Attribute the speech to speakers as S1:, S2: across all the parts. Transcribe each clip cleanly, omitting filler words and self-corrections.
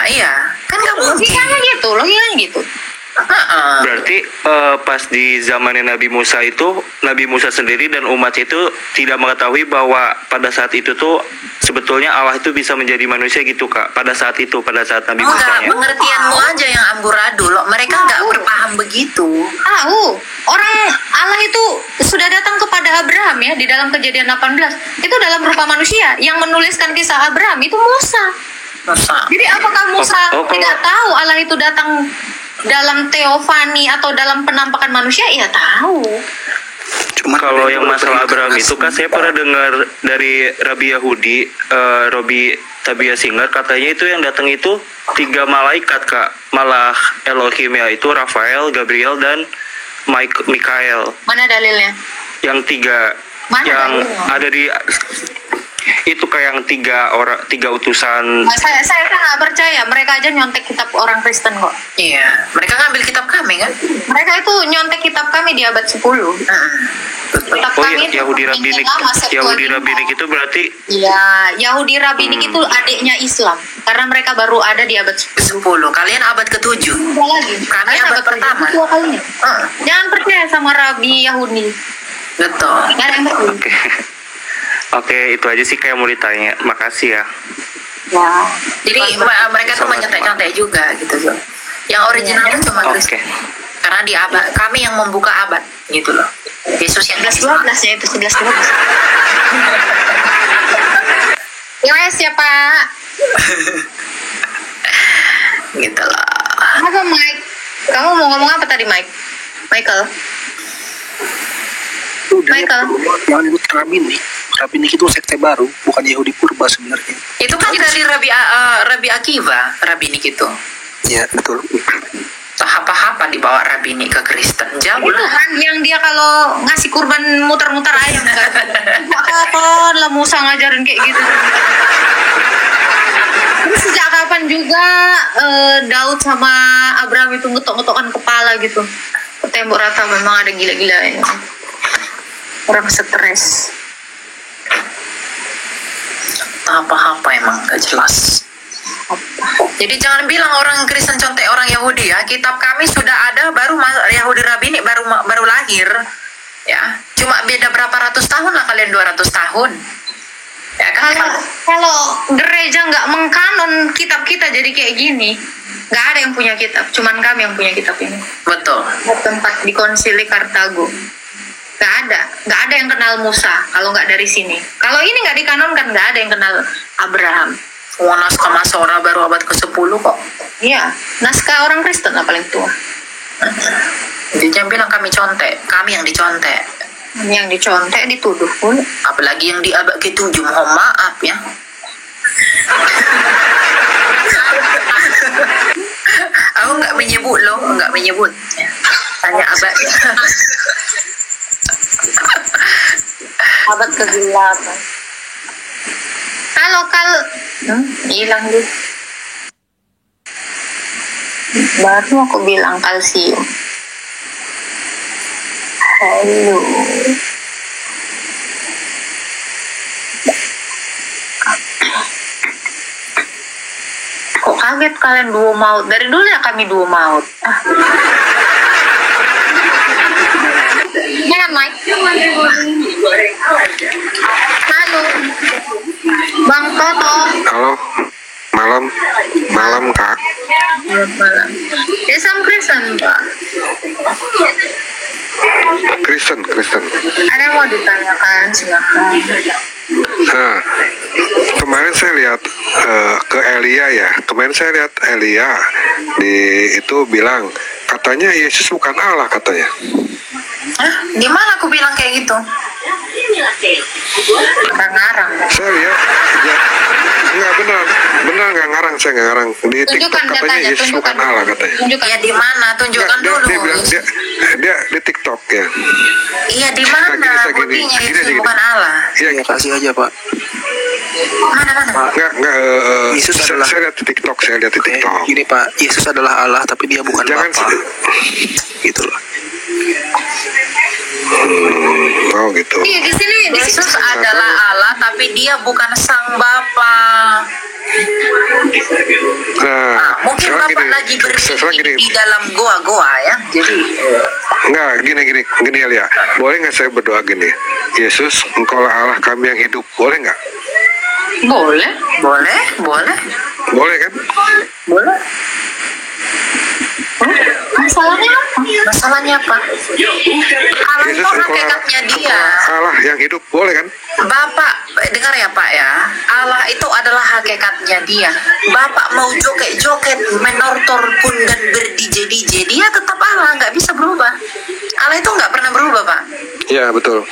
S1: iya. Kan nggak mungkin.
S2: Logikanya gitu.
S3: Berarti pas di zamannya Nabi Musa itu, Nabi Musa sendiri dan umat itu tidak mengetahui bahwa pada saat itu tuh sebetulnya Allah itu bisa menjadi manusia gitu Kak. Pada saat Nabi Musa.
S1: Enggak, pengertianmu aja yang amburadul. Mereka nggak berpaham begitu.
S2: Tahu, orang Allah itu sudah datang kepada Abraham ya di dalam Kejadian 18. Itu dalam rupa manusia. Yang menuliskan kisah Abraham itu Musa. Jadi apakah Musa tidak tahu Allah itu datang dalam teofani atau dalam penampakan manusia? Ya tahu.
S3: Cuma kalau yang masalah Abraham itu kan saya pernah dengar dari Rabi Yahudi, Robi Tabia Singer, katanya itu yang datang itu 3 malaikat Kak. Malah Elohim ya itu Rafael, Gabriel dan Mikael.
S2: Mana dalilnya?
S3: Yang 3
S2: Mana
S3: yang
S2: dalilnya?
S3: ada di itu kayak yang 3 utusan.
S2: Saya kan nggak percaya. Mereka aja nyontek kitab orang Kristen kok.
S1: Iya, mereka ngambil kitab kami kan?
S2: Mereka itu nyontek kitab kami di abad 10. Kitab
S3: Oh
S2: kami
S3: iya, Yahudi Rabbinik itu berarti.
S2: Iya, Yahudi Rabbinik itu adiknya Islam. Karena mereka baru ada di abad 10.
S1: 10. Kalian abad ke-7.
S2: Tidak lagi.
S1: Kami
S2: Kalian
S1: abad pertama.
S2: kedua kalinya. Jangan percaya sama Rabi Yahudi.
S1: Betul.
S2: Jangan percaya.
S3: Oke, itu aja sih kayak mau ditanya. Makasih ya.
S2: Ya.
S1: Jadi mereka tuh menyantai-santai juga gitu loh. Yang originalnya cuma Kristen. Karena di abad kami yang membuka abad gitu loh. Yesus yang
S2: 11-12 ya itu 11-12. Yes ya Pak.
S1: gitu loh.
S2: Apa Mike? Kamu mau ngomong apa tadi Mike? Michael. Michael.
S4: Jangan ikut Rabbinik itu sekte baru, bukan Yahudi purba sebenarnya.
S1: Itu kan dari Rabi Akiva, Rabbinik itu.
S4: Iya, betul.
S1: Apa dibawa Rabbinik ke Kristen. Jauh
S2: Itu
S1: lah.
S2: kan yang dia kalau ngasih kurban muter-muter ayam kan. Kapan lah Musa ngajarin kayak gitu. Terus sejak kapan juga Daud sama Abraham itu ngetok-ngetokkan kepala gitu ke tembok rata. Memang ada gila-gila ya. Orang stres.
S1: Apa emang gak jelas. Jadi jangan bilang orang Kristen contek orang Yahudi ya. Kitab kami sudah ada, baru Yahudi Rabbinik baru lahir. Ya, cuma beda berapa ratus tahun lah kalian, 200 tahun. Ya kan?
S2: Kalau gereja nggak mengkanon kitab kita jadi kayak gini, nggak ada yang punya kitab, cuman kami yang punya kitab ini.
S1: Betul.
S2: Tempat di Konsili Kartago. Nggak ada yang kenal Musa kalau nggak dari sini. Kalau ini nggak dikanonkan, nggak ada yang kenal Abraham.
S1: Naskah Masora baru abad ke-10 kok.
S2: Iya, naskah orang Kristen lah paling tua.
S1: Jadi jangan bilang kami contek, kami yang dicontek.
S2: Yang dicontek dituduh pun.
S1: Apalagi yang di abad ke-7, mohon maaf ya. Aku nggak menyebut ya. Tanya abadnya.
S2: Abad ke-8. Hilang deh. Baru aku bilang kalsium. Halo. Kok kaget kalian duo maut? Dari dulu ya kami duo maut. Mana Mike? Halo. Bang Toto.
S4: Halo. Malam Kak.
S2: Malam. Islam Kristen Pak.
S4: Kristen.
S2: Ada yang mau ditanyakan silakan.
S4: Nah, kemarin saya lihat ke Elia ya. Kemarin saya lihat Elia itu bilang katanya Yesus bukan Allah katanya.
S1: Hah? Gimana aku bilang kayak gitu?
S2: Ngarang.
S4: Saya lihat ya, nggak benar nggak ngarang, saya nggak ngarang di TikTok katanya Yesus bukan Allah katanya.
S1: Tunjukkan ya di mana? Tunjukkan
S4: Dia
S1: dulu.
S4: bilang dia di TikTok ya.
S1: Iya di mana? Buktinya Yesus bukan Allah.
S4: Iya,
S5: kasih aja Pak.
S1: Mana?
S4: Nggak.
S5: Yesus adalah.
S4: Saya lihat di TikTok.
S5: Gini Pak, Yesus adalah Allah tapi dia bukan
S4: Jangan
S5: Bapa. Gitu loh.
S4: Oh gitu.
S2: Iya, di sini
S1: Yesus adalah Allah, tapi dia bukan sang Bapa.
S4: Nah,
S1: Mungkin
S4: sekarang
S1: Bapak
S4: gini,
S1: lagi
S4: sekarang
S1: berdiri
S4: gini,
S1: di dalam goa-goa ya. Jadi
S4: enggak, gini Elia, boleh nggak saya berdoa gini, Yesus, engkaulah Allah kami yang hidup, boleh nggak?
S2: boleh.
S1: boleh, boleh,
S4: Boleh kan?
S1: boleh.
S2: Masalahnya apa?
S1: Masalahnya apa? Allah itu
S4: Yesus,
S1: hakikatnya dia.
S4: Allah yang hidup, boleh kan?
S1: Bapak, dengar ya Pak ya, Allah itu adalah hakikatnya dia. Bapak mau joget-joget, menortor pun dan berdije-dije, dia tetap Allah, nggak bisa berubah. Allah itu nggak pernah berubah Pak.
S4: Iya betul.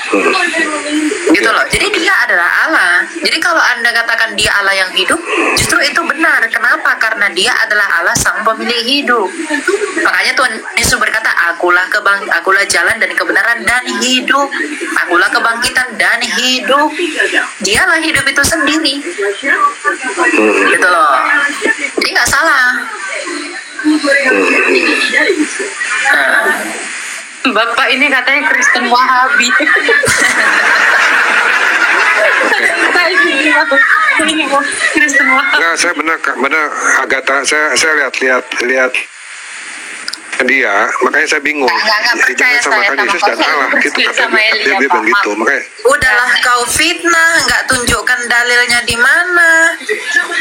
S1: Gitu loh, jadi dia adalah Allah. Jadi kalau Anda katakan dia Allah yang hidup, justru itu benar. Kenapa? Karena dia adalah Allah sang pemilik hidup. Makanya Tuhan Yesus berkata, akulah jalan dan kebenaran dan hidup. Akulah kebangkitan dan hidup. Dialah hidup itu sendiri. Gitu loh. Jadi nggak salah.
S2: Bapak ini katanya Kristen Wahabi. Ini Kristen Wahabi.
S4: Enggak, saya benar Agatha, saya lihat dia, makanya saya bingung.
S1: Nggak percaya
S4: Jangan samakan
S1: saya
S4: Yesus
S1: sama
S4: dan Allah gitu kata
S2: sama
S4: dia,
S2: Elia,
S4: dia bilang
S2: Pak.
S4: gitu, makanya
S1: Udahlah kau fitnah, nggak tunjukkan dalilnya di mana,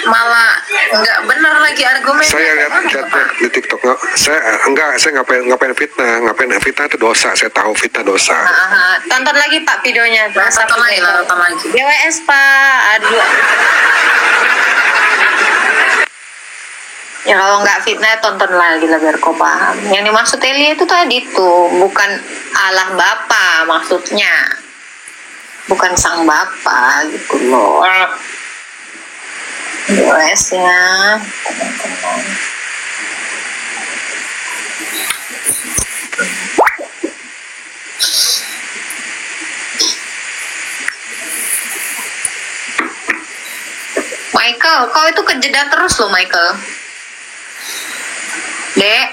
S1: malah nggak benar lagi argumennya.
S4: saya lihat di TikTok, saya ngapain fitnah itu dosa, saya tahu fitnah dosa.
S2: Tonton lagi Pak videonya.
S1: Tonton lagi lah, tonton lagi.
S2: BWS Pak. Aduh. Ya kalau nggak fitnah tonton lagi lah biar kau paham. Yang dimaksud Elia itu tadi tuh bukan Allah Bapa maksudnya, bukan sang Bapa gitu loh. BWS ya. Michael, kau itu kejeda terus loh Michael. Dek.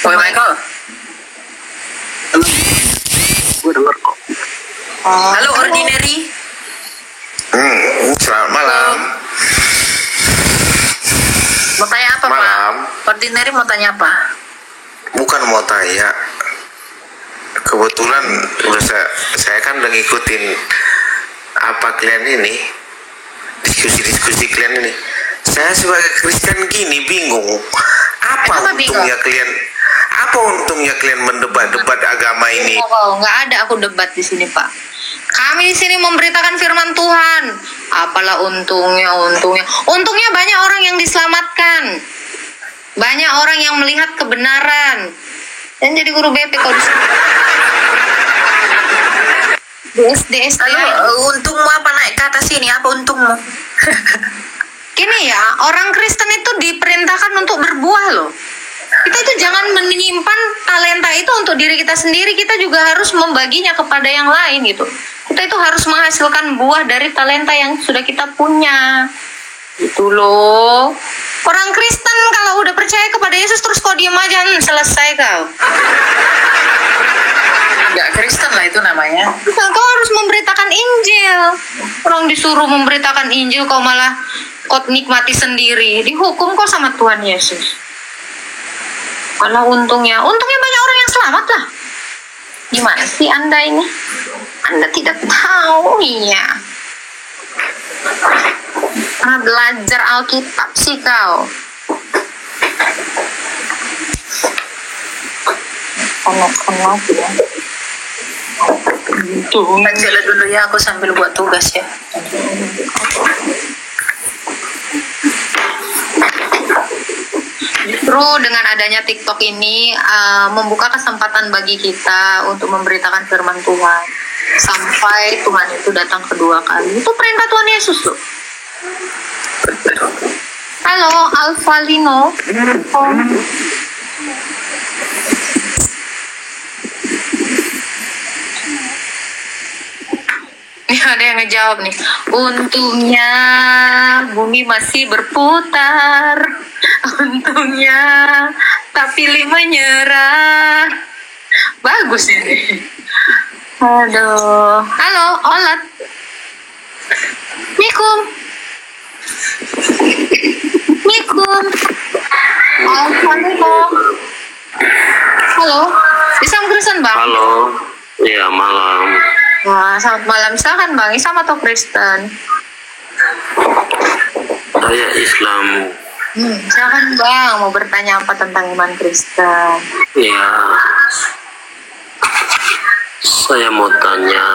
S1: Boy Michael.
S5: Gue denger kok.
S1: Halo Ordinary.
S6: Selamat malam.
S1: Mau tanya apa
S6: Malam.
S1: Pak? Ordinary mau tanya apa?
S6: Bukan mau tanya. Kebetulan udah saya kan udah ngikutin apa kalian ini, diskusi kalian ini. Saya sebagai Kristen gini bingung.
S1: Kenapa
S6: Untungnya kalian? Apa untungnya kalian mendebat-debat agama ini?
S2: Oh, nggak ada aku debat di sini Pak. Kami di sini memberitakan firman Tuhan. Apalah untungnya? Untungnya banyak orang yang diselamatkan. Banyak orang yang melihat kebenaran. Dan jadi guru BP kau di sini. SD.
S1: Lalu untungmu apa naik ke atas ini? Apa untungmu?
S2: Gini ya, orang Kristen itu diperintahkan untuk berbuah loh. Kita itu jangan menyimpan talenta itu untuk diri kita sendiri, kita juga harus membaginya kepada yang lain gitu. Kita itu harus menghasilkan buah dari talenta yang sudah kita punya. Gitu loh. Orang Kristen kalau udah percaya kepada Yesus terus kau diam aja, selesai kau.
S1: Nggak Kristen lah itu namanya.
S2: Nah, kau harus memberitakan Injil. Orang disuruh memberitakan Injil kau malah kau nikmati sendiri. Dihukum kau sama Tuhan Yesus. Kalau untungnya banyak orang yang selamat lah. Gimana sih Anda ini? Anda tidak tahu ya. Karena belajar Alkitab sih kau. Konek ya.
S1: Lanjutlah dulu ya, aku sambil buat tugas ya.
S2: Justru dengan adanya TikTok ini membuka kesempatan bagi kita untuk memberitakan firman Tuhan sampai Tuhan itu datang kedua kali. Itu perintah Tuhan Yesus loh. Halo Alvalino. Ada yang ngejawab nih. Untungnya bumi masih berputar. Untungnya tak pilih menyerah. Bagus ini. Aduh. Halo, Olat. Mikum. Mikum. Assalamualaikum. Halo. Isam Kristen, Bang?
S5: Halo, ya malam.
S2: Wah, selamat malam. Silakan, Bang. Isam atau Kristen?
S5: Saya Islam.
S2: Silakan, Bang. Mau bertanya apa tentang iman Kristen?
S5: Ya, saya mau tanya,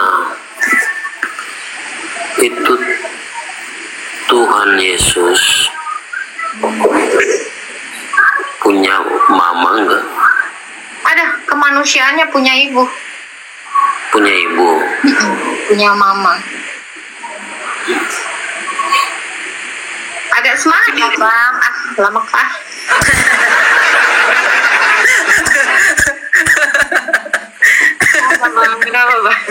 S5: itu Tuhan Yesus punya mama enggak?
S2: Ada, kemanusiaannya punya ibu.
S5: Punya ibu.
S2: Punya mama. Agak semangat ya, Bang. Lama kah? Kenapa, Bang?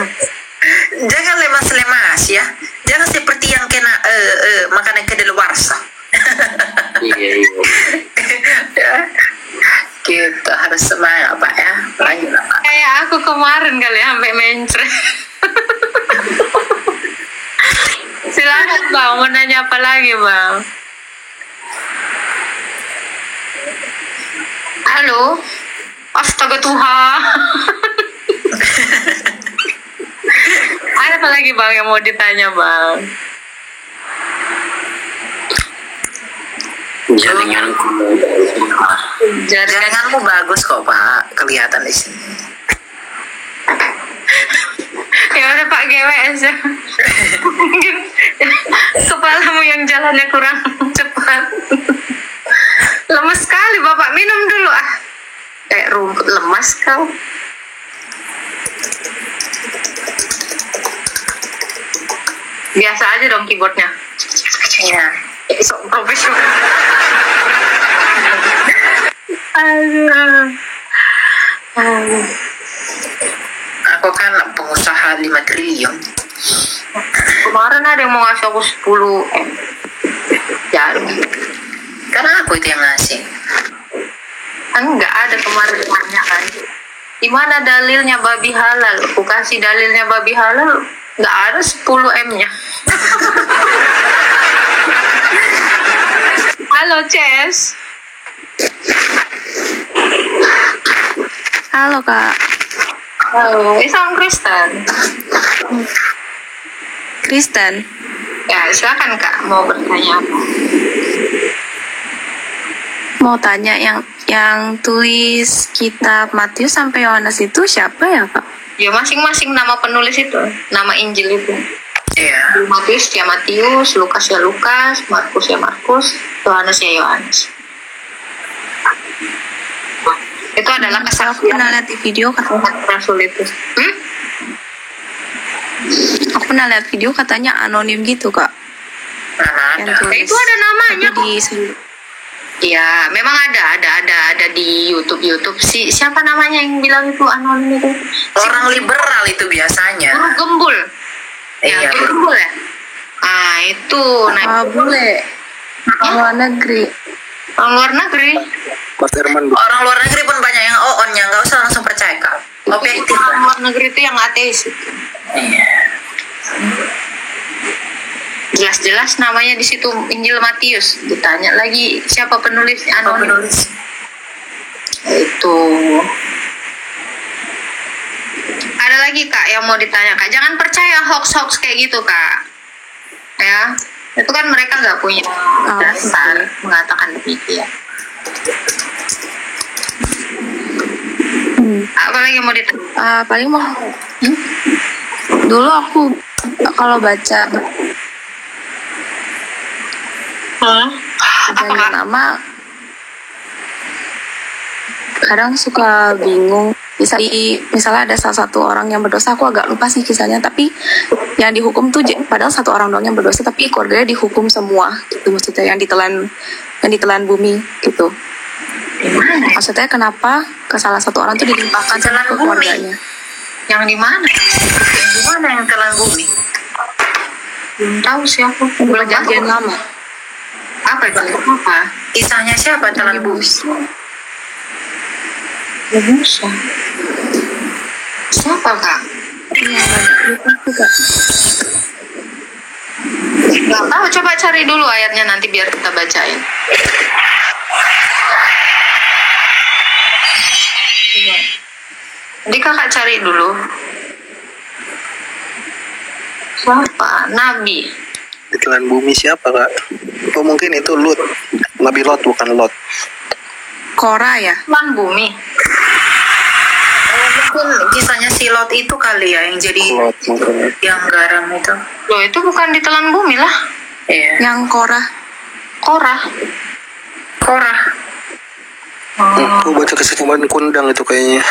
S1: Jangan lemas-lemas ya. Jangan seperti yang kena makanan kedaluarsa.
S5: Iya.
S1: Ya. Kita harus semangat Pak ya. Lanjut Pak.
S2: Kayak aku kemarin kali sampai mencret. Silakan, Bang. Mau nanya apa lagi, Bang? Halo. Astaga Tuhan. Ada apa lagi, Bang, yang mau ditanya, Bang?
S1: Jaringanmu bagus kok Pak, kelihatan di sini.
S2: Ya udah Pak, GWS ya. Mungkin kepalamu yang jalannya kurang cepat. Lemes sekali Bapak, minum dulu ah. Kayak rumput lemas kau. Biasa aja dong keyboardnya.
S1: Iya.
S2: Sok profesional. Aduh.
S1: Aku kan pengusaha 5 triliun.
S2: Kemarin ada yang mau ngasih aku 10 M. Jadi
S1: Karena aku itu yang ngasih.
S2: enggak ada kemarin tanya kan. Di mana dalilnya babi halal? Aku kasih dalilnya babi halal, enggak ada 10 M-nya. Halo, Ces.
S7: Halo Kak,
S2: Halo, Islam Kristen.
S7: Kristen.
S2: Ya, silakan Kak, mau bertanya apa?
S7: Mau tanya yang tulis kitab Matius sampai Yohanes itu siapa ya Kak?
S2: Ya masing-masing nama penulis itu, nama Injil itu.
S1: Iya.
S2: Matius ya Matius, Lukas ya Lukas, Markus ya Markus, Yohanes ya Yohanes. Itu adalah
S7: Aku
S2: kesaksian
S7: pernah lihat di video katanya,
S2: Rasul itu.
S7: aku pernah lihat video katanya anonim gitu Kak.
S1: Mana
S7: Yang
S1: ada.
S7: tulis.
S2: Itu ada namanya
S7: Tapi
S2: kok. Ya, memang ada di YouTube si siapa namanya yang bilang itu anonim itu?
S1: Orang liberal itu biasanya.
S2: Guru Gembul.
S1: Iya.
S2: Ya, Guru Gembul ya. Ah, itu
S7: boleh. Luar negeri.
S2: orang luar negeri.
S5: Mas Herman,
S1: Orang luar negeri pun banyak yang on-nya, nggak usah langsung percaya kau. Objektif.
S2: Orang luar negeri itu yang ateis itu.
S1: Iya.
S2: Jelas-jelas namanya di situ Injil Matius. Ditanya lagi siapa penulis
S1: Apa
S2: anonim.
S1: penulis?
S2: Itu. Ada lagi Kak yang mau ditanya Kak. Jangan percaya hoax kayak gitu Kak. Ya, itu kan mereka nggak punya dasar mengatakan demikian. Apa lagi mau ditanya?
S7: Paling mau. Dulu aku kalau baca
S2: Apa
S7: dan
S2: Kak?
S7: nama kadang suka bingung. Misalnya ada salah satu orang yang berdosa, aku agak lupa sih kisahnya, tapi yang dihukum tuh padahal satu orang doang yang berdosa, tapi keluarganya dihukum semua gitu, maksudnya yang ditelan bumi gitu. Maksudnya kenapa ke salah satu orang tuh dilimpahkan sama ke keluarganya?
S2: Yang di mana?
S1: Yang di mana yang telan bumi?
S2: Belum tahu sih aku.
S7: Perjanjian lama.
S2: Apa itu? Apa?
S1: Kisahnya siapa telan bumi?
S2: Musa. Siapa kak?
S7: Iya, lupa juga.
S2: Nggak tahu, coba cari dulu ayatnya nanti biar kita bacain. Coba. Jadi kakak cari dulu. Siapa? Nabi.
S8: Ditelan bumi siapa kak? Oh mungkin itu Lut, Nabi Lot bukan Lot.
S7: Korah ya?
S2: Tuhan bumi.
S1: Mungkin kisahnya si Lot itu kali ya yang jadi
S8: Lot mungkin.
S1: yang garam itu.
S2: Loh itu bukan ditelan bumi lah.
S1: Iya.
S7: Yang Korah.
S2: Korah.
S1: Korah.
S8: Aku baca keseimbangan kundang itu kayaknya.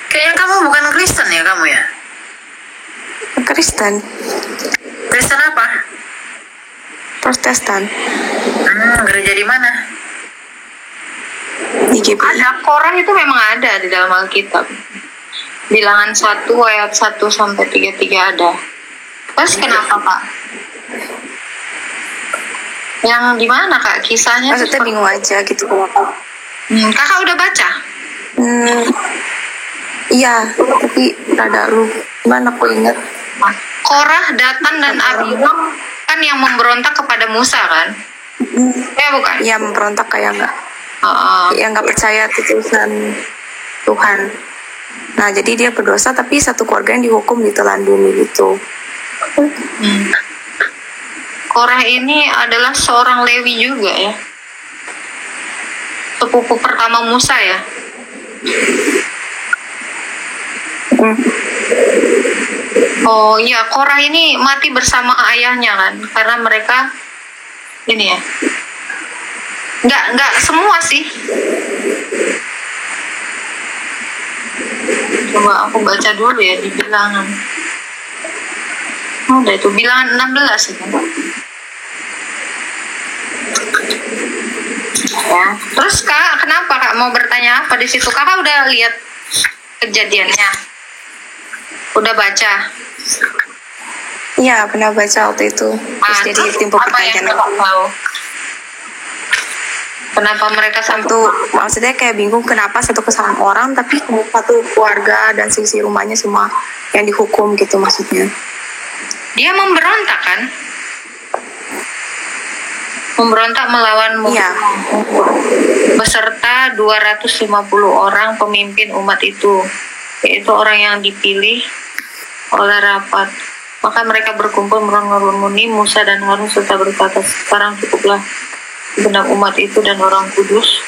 S1: Kayaknya kamu bukan Kristen ya kamu ya?
S7: Kristen.
S1: Kristen apa?
S7: Protestan.
S1: Gereja di mana?
S7: Di GPI.
S2: Ada Korah itu memang ada di dalam Alkitab. Bilangan 1 ayat 1 sampai 33 ada. Terus kenapa Pak? Yang gimana Kak kisahnya?
S7: Maksudnya bingung aja gitu.
S2: Kakak udah baca?
S7: Iya, tapi rada lu. Gimana aku ingat?
S2: Korah, Datan dan Abiram kan yang memberontak kepada Musa kan? Ya bukan?
S7: Iya, memberontak kayak yang nggak percaya keputusan Tuhan. Nah, jadi dia berdosa tapi satu keluarga yang dihukum ditelan bumi gitu.
S2: Korah ini adalah seorang Lewi juga ya. Sepupu pertama Musa ya. Oh iya, Korah ini mati bersama ayahnya kan, karena mereka ini ya. Nggak semua sih. Coba aku baca dulu ya di bilangan. Oh, udah itu bilangan 16 itu. Ya. Terus Kak, kenapa Kak mau bertanya apa di situ? Kakak udah lihat kejadiannya? Udah baca?
S7: Iya, pernah baca waktu itu. Terus jadi timbul
S2: apa yang
S7: pertanyaan.
S2: Kakak tahu? Kenapa mereka
S7: Satu, maksudnya kayak bingung kenapa satu kesalahan orang tapi satu keluarga dan sisi rumahnya semua yang dihukum gitu maksudnya.
S2: Dia memberontak kan? Memberontak melawan musuh.
S7: Iya.
S2: Beserta 250 orang pemimpin umat itu, yaitu orang yang dipilih oleh rapat. Maka mereka berkumpul mengerumuni Musa dan Harun serta berkata, sekarang cukuplah genap umat itu dan orang kudus,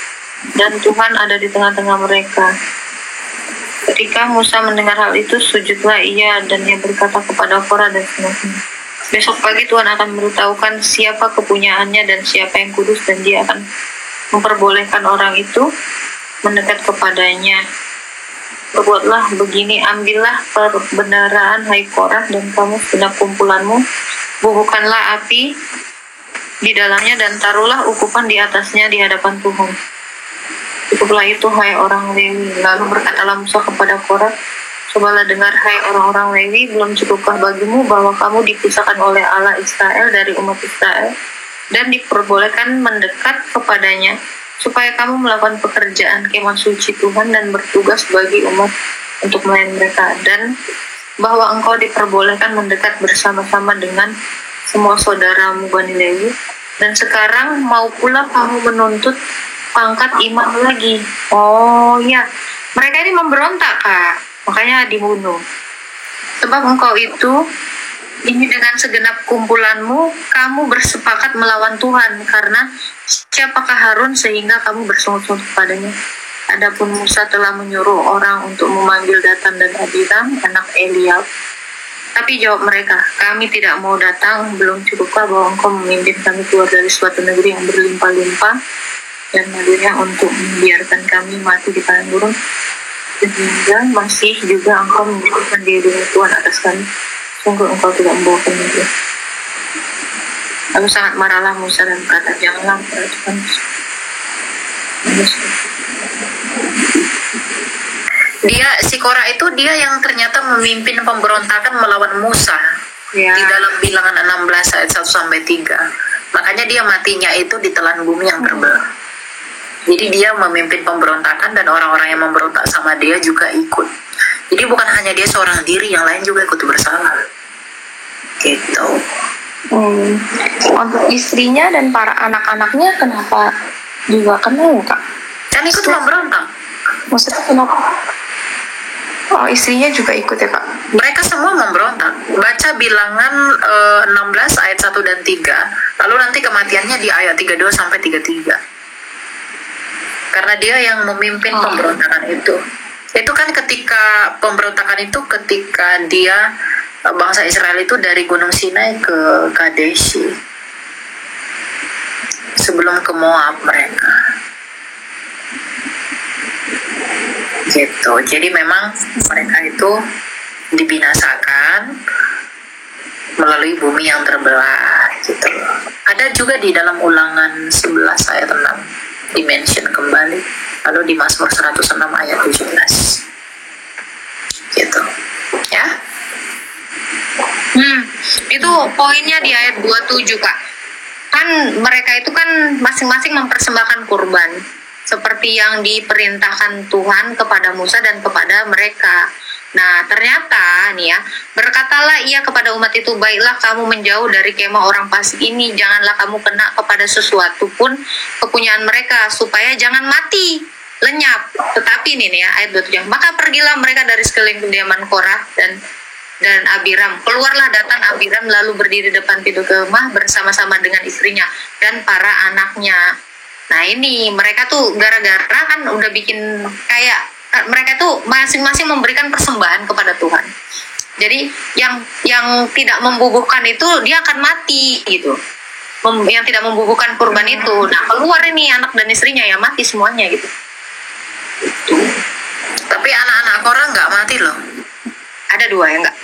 S2: dan Tuhan ada di tengah-tengah mereka. Ketika Musa mendengar hal itu, sujudlah ia, dan ia berkata kepada Korah dan semuanya, besok pagi Tuhan akan memberitahukan siapa kepunyaannya dan siapa yang kudus, dan dia akan memperbolehkan orang itu mendekat kepadanya. Perbuatlah begini, ambillah perbendaharaan hai Korah dan kamu segenap kumpulanmu, bubuhkanlah api di dalamnya dan taruhlah ukupan di atasnya di hadapan Tuhan. Cukuplah itu hai orang Lewi. Lalu berkatalah Musa kepada Korah, cobalah dengar hai orang-orang Lewi, belum cukupkah bagimu bahwa kamu dipisahkan oleh Allah Israel dari umat Israel dan diperbolehkan mendekat kepadanya, supaya kamu melakukan pekerjaan kemah suci Tuhan dan bertugas bagi umat untuk melayani mereka, dan bahwa engkau diperbolehkan mendekat bersama-sama dengan semua saudaramu Bani Lewi, dan sekarang mau pula kamu menuntut pangkat imam lagi. Oh ya, mereka ini memberontak Kak, makanya dibunuh. Sebab engkau itu ini dengan segenap kumpulanmu kamu bersepakat melawan Tuhan, karena siapakah Harun sehingga kamu bersungut-sungut kepadanya? Adapun Musa telah menyuruh orang untuk memanggil Datan dan Abiram anak Eliab. Tapi jawab mereka, kami tidak mau datang, belum cukupkah bahwa engkau memimpin kami keluar dari suatu negeri yang berlimpah-limpah dan madunya untuk membiarkan kami mati di padang gurun, sehingga masih juga engkau menjadikan diri Tuhan atas kami. Sungguh engkau tidak membawa kami. Lalu sangat marahlah Musa dan berkata, janganlah memperhatikan Musa.
S1: Si Korah itu dia yang ternyata memimpin pemberontakan melawan Musa
S2: Ya.
S1: di dalam bilangan 16 ayat 1 sampai 3. Makanya dia matinya itu ditelan bumi yang terbelah. Jadi dia memimpin pemberontakan dan orang-orang yang memberontak sama dia juga ikut. Jadi bukan hanya dia seorang diri, yang lain juga ikut bersalah. Gitu.
S7: Untuk istrinya dan para anak-anaknya kenapa juga kena ya, Kak?
S1: Kan ikut memberontak.
S7: Maksudnya kenapa? Oh, istrinya juga ikut ya, Kak?
S1: Mereka semua memberontak. Baca Bilangan 16 ayat 1 dan 3. Lalu nanti kematiannya di ayat 32 sampai 33. Karena dia yang memimpin pemberontakan itu. Itu kan ketika pemberontakan itu ketika dia bangsa Israel itu dari Gunung Sinai ke Kadesh. Sebelum ke Moab mereka. Gitu. Jadi memang mereka itu dibinasakan melalui bumi yang terbelah gitu. Ada juga di dalam Ulangan 11 ayat 6 dimention kembali, lalu di Mazmur 106 ayat 17 gitu ya.
S2: Itu poinnya di ayat 27, Kak. Kan mereka itu kan masing-masing mempersembahkan kurban seperti yang diperintahkan Tuhan kepada Musa dan kepada mereka. Nah, ternyata nih ya, berkatalah ia kepada umat itu, baiklah kamu menjauh dari kemah orang fasik ini, janganlah kamu kena kepada sesuatu pun kepunyaan mereka, supaya jangan mati, lenyap. Tetapi ini nih ya, ayat 27, maka pergilah mereka dari sekeliling kediaman Korah dan Abiram. Keluarlah datang Abiram lalu berdiri depan pintu kemah bersama-sama dengan istrinya dan para anaknya. Nah ini mereka tuh gara-gara kan udah bikin kayak mereka tuh masing-masing memberikan persembahan kepada Tuhan. Jadi yang tidak membubuhkan itu dia akan mati gitu. Yang tidak membubuhkan kurban itu. Nah keluar ini anak dan istrinya ya mati semuanya gitu.
S1: Tapi anak-anak Korah nggak mati loh.
S2: Ada 2 ya enggak?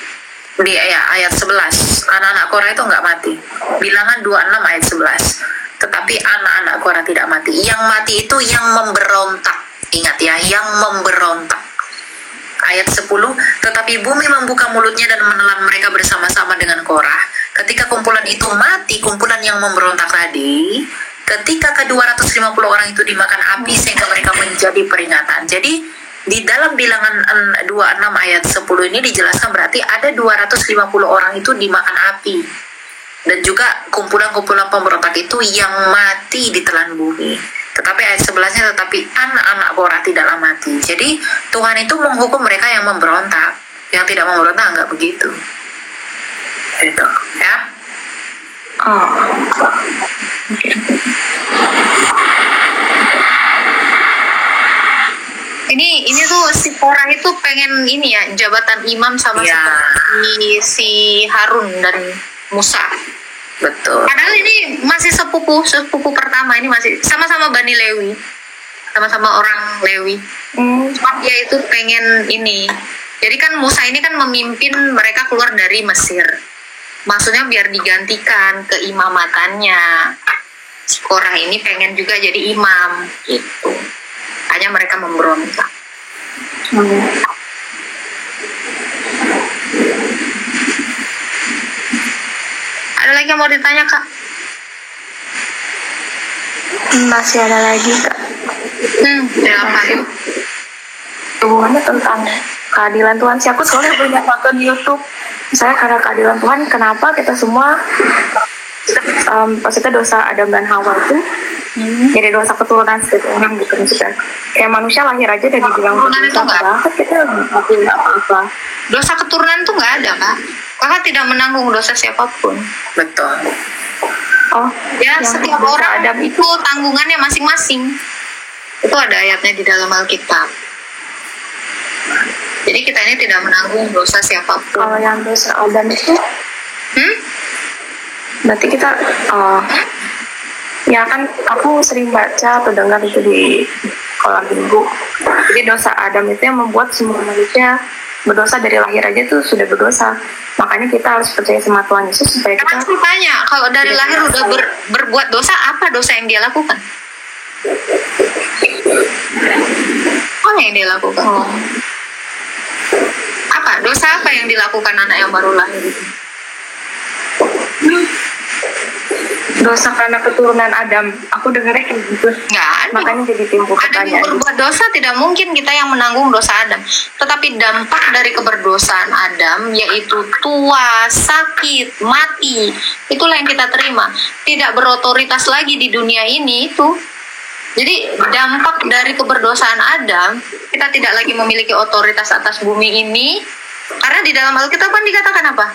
S1: Di ayat 11 anak-anak Korah itu nggak mati. Bilangan 26 ayat 11. Tetapi anak-anak Korah tidak mati. Yang mati itu yang memberontak. Ingat ya, yang memberontak. Ayat 10, tetapi bumi membuka mulutnya dan menelan mereka bersama-sama dengan Korah. Ketika kumpulan itu mati, kumpulan yang memberontak tadi, ketika ke-250 orang itu dimakan api sehingga mereka menjadi peringatan. Jadi di dalam Bilangan 26 ayat 10 ini dijelaskan berarti ada 250 orang itu dimakan api. Dan juga kumpulan-kumpulan pemberontak itu yang mati ditelan bumi. Tetapi ayat 11-nya, tetapi anak-anak Korah tidaklah mati. Jadi Tuhan itu menghukum mereka yang memberontak. Yang tidak memberontak enggak begitu. Gitu, ya.
S2: Ini tuh si Korah itu pengen ini ya, jabatan imam sama seperti si Harun dan Musa.
S1: Betul.
S2: Padahal ini masih sepupu pertama, ini masih sama-sama Bani Lewi, sama-sama orang Lewi. Cuma dia itu pengen ini. Jadi kan Musa ini kan memimpin mereka keluar dari Mesir. Maksudnya biar digantikan keimamatannya. Si Korah ini pengen juga jadi imam gitu. Hanya mereka memberontak. Ada lagi yang mau ditanya, Kak?
S7: Masih ada lagi, Kak.
S2: Apa yuk?
S7: Hubungannya tentang keadilan Tuhan sih. Aku soalnya banyak nonton YouTube. Misalnya karena keadilan Tuhan, kenapa kita semua maksudnya dosa Adam dan Hawa itu jadi dosa keturunan setiap orang gitu. Maksudnya kayak manusia lahir aja dan dibilang berdosa, padahal kita nggak apa-apa.
S2: Dosa keturunan itu nggak ada, Kak. Kakak tidak menanggung dosa siapapun.
S1: Betul.
S7: Oh,
S2: Ya, setiap
S7: dosa
S2: orang
S7: Adam
S2: itu tanggungannya masing-masing. Itu ada ayatnya di dalam Alkitab. Jadi kita ini tidak menanggung dosa siapapun.
S7: Kalau yang dosa Adam itu, berarti kita, ya kan aku sering baca atau dengar itu di kolam minggu. Jadi dosa Adam itu yang membuat semua manusia berdosa dari lahir aja tuh sudah berdosa. Makanya kita harus percaya sama Tuhan Yesus supaya kita.
S2: Karena aku tanya, kalau dari lahir udah berbuat dosa, apa dosa yang dia lakukan? Apa yang dia lakukan? Apa dosa apa yang dilakukan anak yang baru lahir itu?
S7: Dosa karena keturunan Adam. Aku dengarnya kayak gitu.
S2: Nggak ada.
S7: Makanya jadi timbul
S2: Adam yang
S7: pertanyaan.
S2: berbuat dosa, tidak mungkin kita yang menanggung dosa Adam. Tetapi dampak dari keberdosaan Adam, yaitu tua, sakit, mati, itulah yang kita terima. Tidak berotoritas lagi di dunia ini itu. Jadi dampak dari keberdosaan Adam, kita tidak lagi memiliki otoritas atas bumi ini. Karena di dalam Alkitab kan dikatakan apa?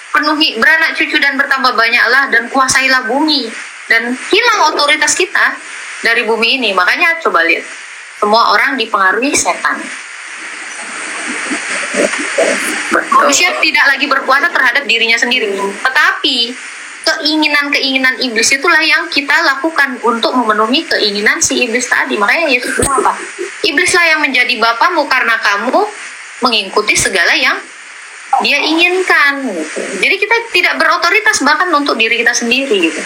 S2: Penuhi, beranak cucu dan bertambah banyaklah dan kuasailah bumi. Dan hilang otoritas kita dari bumi ini. Makanya coba lihat, semua orang dipengaruhi setan. Manusia tidak lagi berkuasa terhadap dirinya sendiri. Tetapi keinginan-keinginan iblis itulah yang kita lakukan untuk memenuhi keinginan si iblis tadi. Makanya Yesus bilang apa? Iblislah yang menjadi bapamu karena kamu mengikuti segala yang dia inginkan. Gitu. Jadi kita tidak berotoritas bahkan untuk diri kita sendiri. Gitu.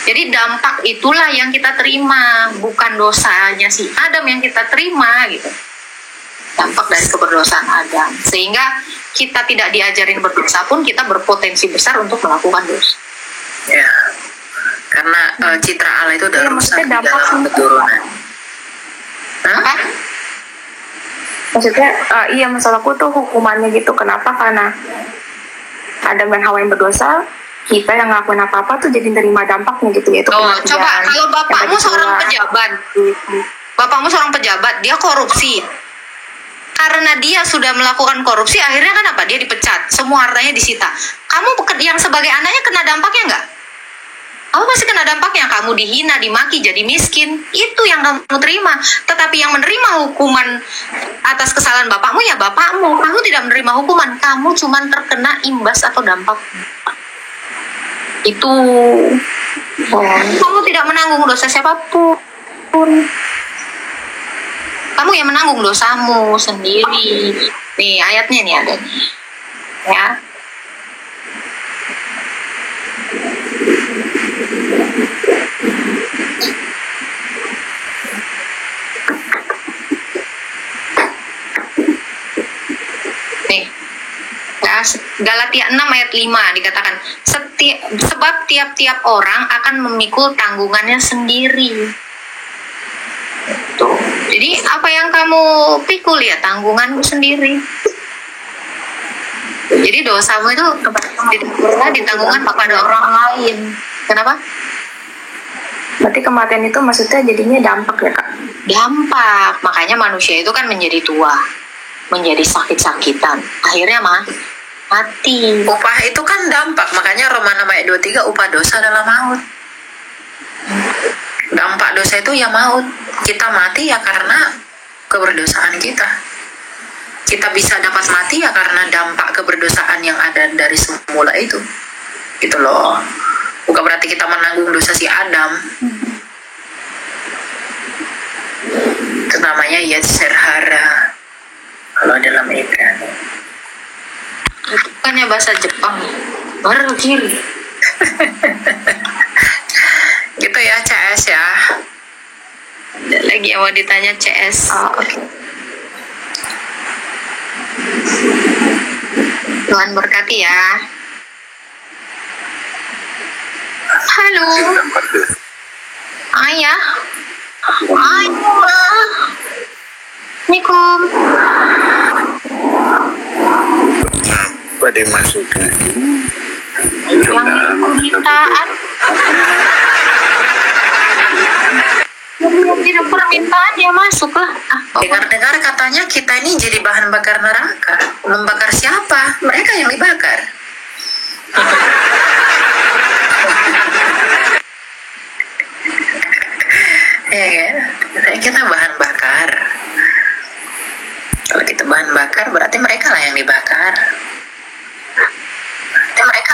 S2: Jadi dampak itulah yang kita terima, bukan dosanya si Adam yang kita terima. Gitu. Dampak dari keberdosaan Adam. Sehingga kita tidak diajarin berdosa pun kita berpotensi besar untuk melakukan dosa.
S1: Ya, karena citra Allah itu udah
S7: Iya,
S1: rusak
S7: maksudnya
S1: di
S7: dampak
S1: dalam
S7: semua.
S1: keturunan.
S2: Apa?
S7: Maksudnya iya, masalahku tuh hukumannya gitu. Kenapa? Karena Adam dan Hawa yang berdosa, kita yang ngelakuin apa-apa tuh jadi nerima dampaknya gitu, yaitu
S2: Oh,
S7: kematian.
S2: coba kalau
S7: yang
S2: bapakmu
S7: tadi
S2: seorang
S7: keluar.
S2: pejabat, bapakmu seorang pejabat, dia korupsi. Karena dia sudah melakukan korupsi, akhirnya kan apa? Dia dipecat, semua hartanya disita. Kamu yang sebagai anaknya kena dampaknya nggak? Kamu pasti kena dampaknya. Kamu dihina, dimaki, jadi miskin. Itu yang kamu terima. Tetapi yang menerima hukuman atas kesalahan bapakmu ya bapakmu. Kamu tidak menerima hukuman. Kamu cuma terkena imbas atau dampak. Itu. Kamu tidak menanggung dosa siapapun. Kamu yang menanggung dosamu sendiri. Nih ayatnya nih ada nih. Ya. Nih. Ya, Galatia 6 ayat 5 dikatakan, sebab tiap-tiap orang akan memikul tanggungannya sendiri. Tuh. Jadi apa yang kamu pikul ya tanggunganmu sendiri. Jadi dosamu itu pernah ditanggungan kepada orang lain. Kenapa?
S7: Berarti kematian itu maksudnya jadinya dampak ya, Kak?
S2: Dampak. Makanya manusia itu kan menjadi tua, menjadi sakit-sakitan. Akhirnya mati.
S1: Upah itu kan dampak, makanya Roma 6 ayat 23, upah dosa adalah maut. Dampak dosa itu ya maut. Kita mati ya karena keberdosaan kita. Kita bisa dapat mati ya karena dampak keberdosaan yang ada dari semula itu. Gitu loh. Bukan berarti kita menanggung dosa si Adam. Itu namanya Yetzer hara kalau dalam Ibrani.
S2: Itu bukannya bahasa Jepang. Baru kiri.
S1: Gitu ya CS ya.
S2: Ada lagi yang mau ditanya CS.
S7: Oh, oke.
S2: Tuhan berkati ya. Halo. Ayah. Ayah. Assalamualaikum.
S6: Apa dimasukkan?
S2: Yang permintaan. Yang tidak permintaan ya masuklah.
S1: Dengar-dengar katanya kita ini jadi bahan bakar neraka. Membakar siapa? Mereka yang dibakar. Ya kan? Katanya kita bahan bakar. Kalau kita bahan bakar, berarti mereka lah yang dibakar. Berarti mereka.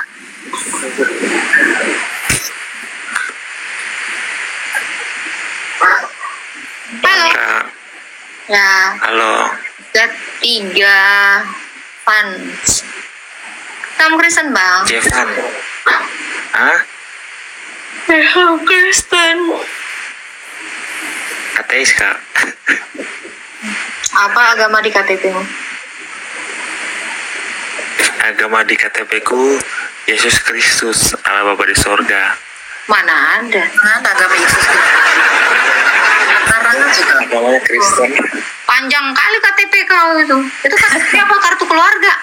S2: Halo.
S3: Kak,
S2: Ya,
S3: halo.
S2: ketiga fans. Kamu Kristen bang?
S3: Jevan. Hah?
S2: Kamu Kristen.
S3: Ateis, Kak.
S2: Apa agama di KTP-mu?
S3: Agama di KTP ku Yesus Kristus, Allah Bapa di sorga.
S2: Mana ada?
S1: Ada agama Yesus. Karangan juga.
S5: Agamanya Kristen.
S2: Panjang kali KTP kau itu. Itu KTP apa kartu keluarga?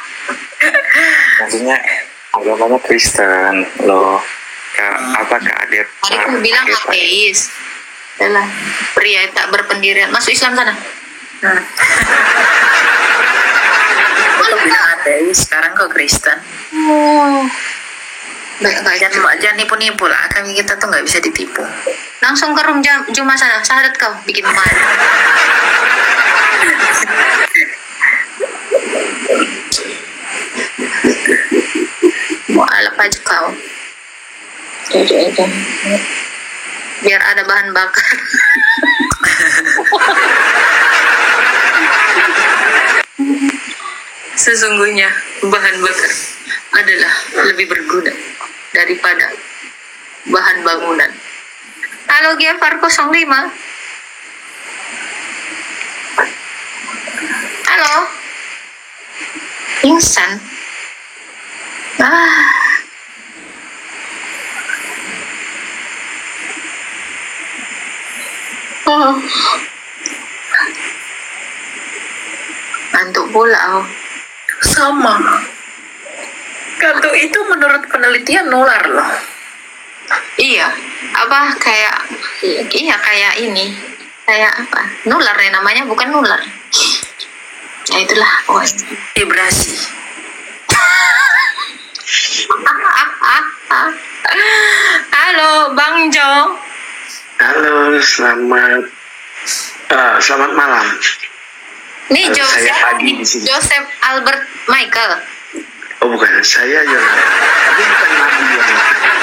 S5: Maksudnya agamanya Kristen loh. Apa keadir?
S2: Tadi aku bilang ateis. Adalah pria yang tak berpendirian. Masuk Islam sana.
S1: Aku bilang ateis, sekarang kok Kristen.
S2: Oh. Baik.
S1: Jangan nipu-nipu lah, kami kita tuh nggak bisa ditipu.
S2: Langsung ke room Juma sana. Sahadat kau bikin main. Mau alap aja kau. Biar ada bahan bakar. Sesungguhnya bahan bakar adalah lebih berguna daripada bahan bangunan. Halo Giafar 05. Halo. Insan. Oh. Ngantuk pula oh.
S1: Sama. Kantuk itu menurut penelitian nular loh.
S2: Iya, apa kayak kayak ini. Kayak apa? Nular ya namanya, bukan nular. Ya itulah pokoknya.
S1: Vibrasi.
S2: Halo Bang Jo.
S9: Halo, selamat malam.
S2: Nih
S9: Saya
S2: Joseph,
S9: Adi di sini.
S2: Joseph Albert Michael.
S9: Oh bukan, saya Yonatan. Tapi bukan Nabi Yonatan.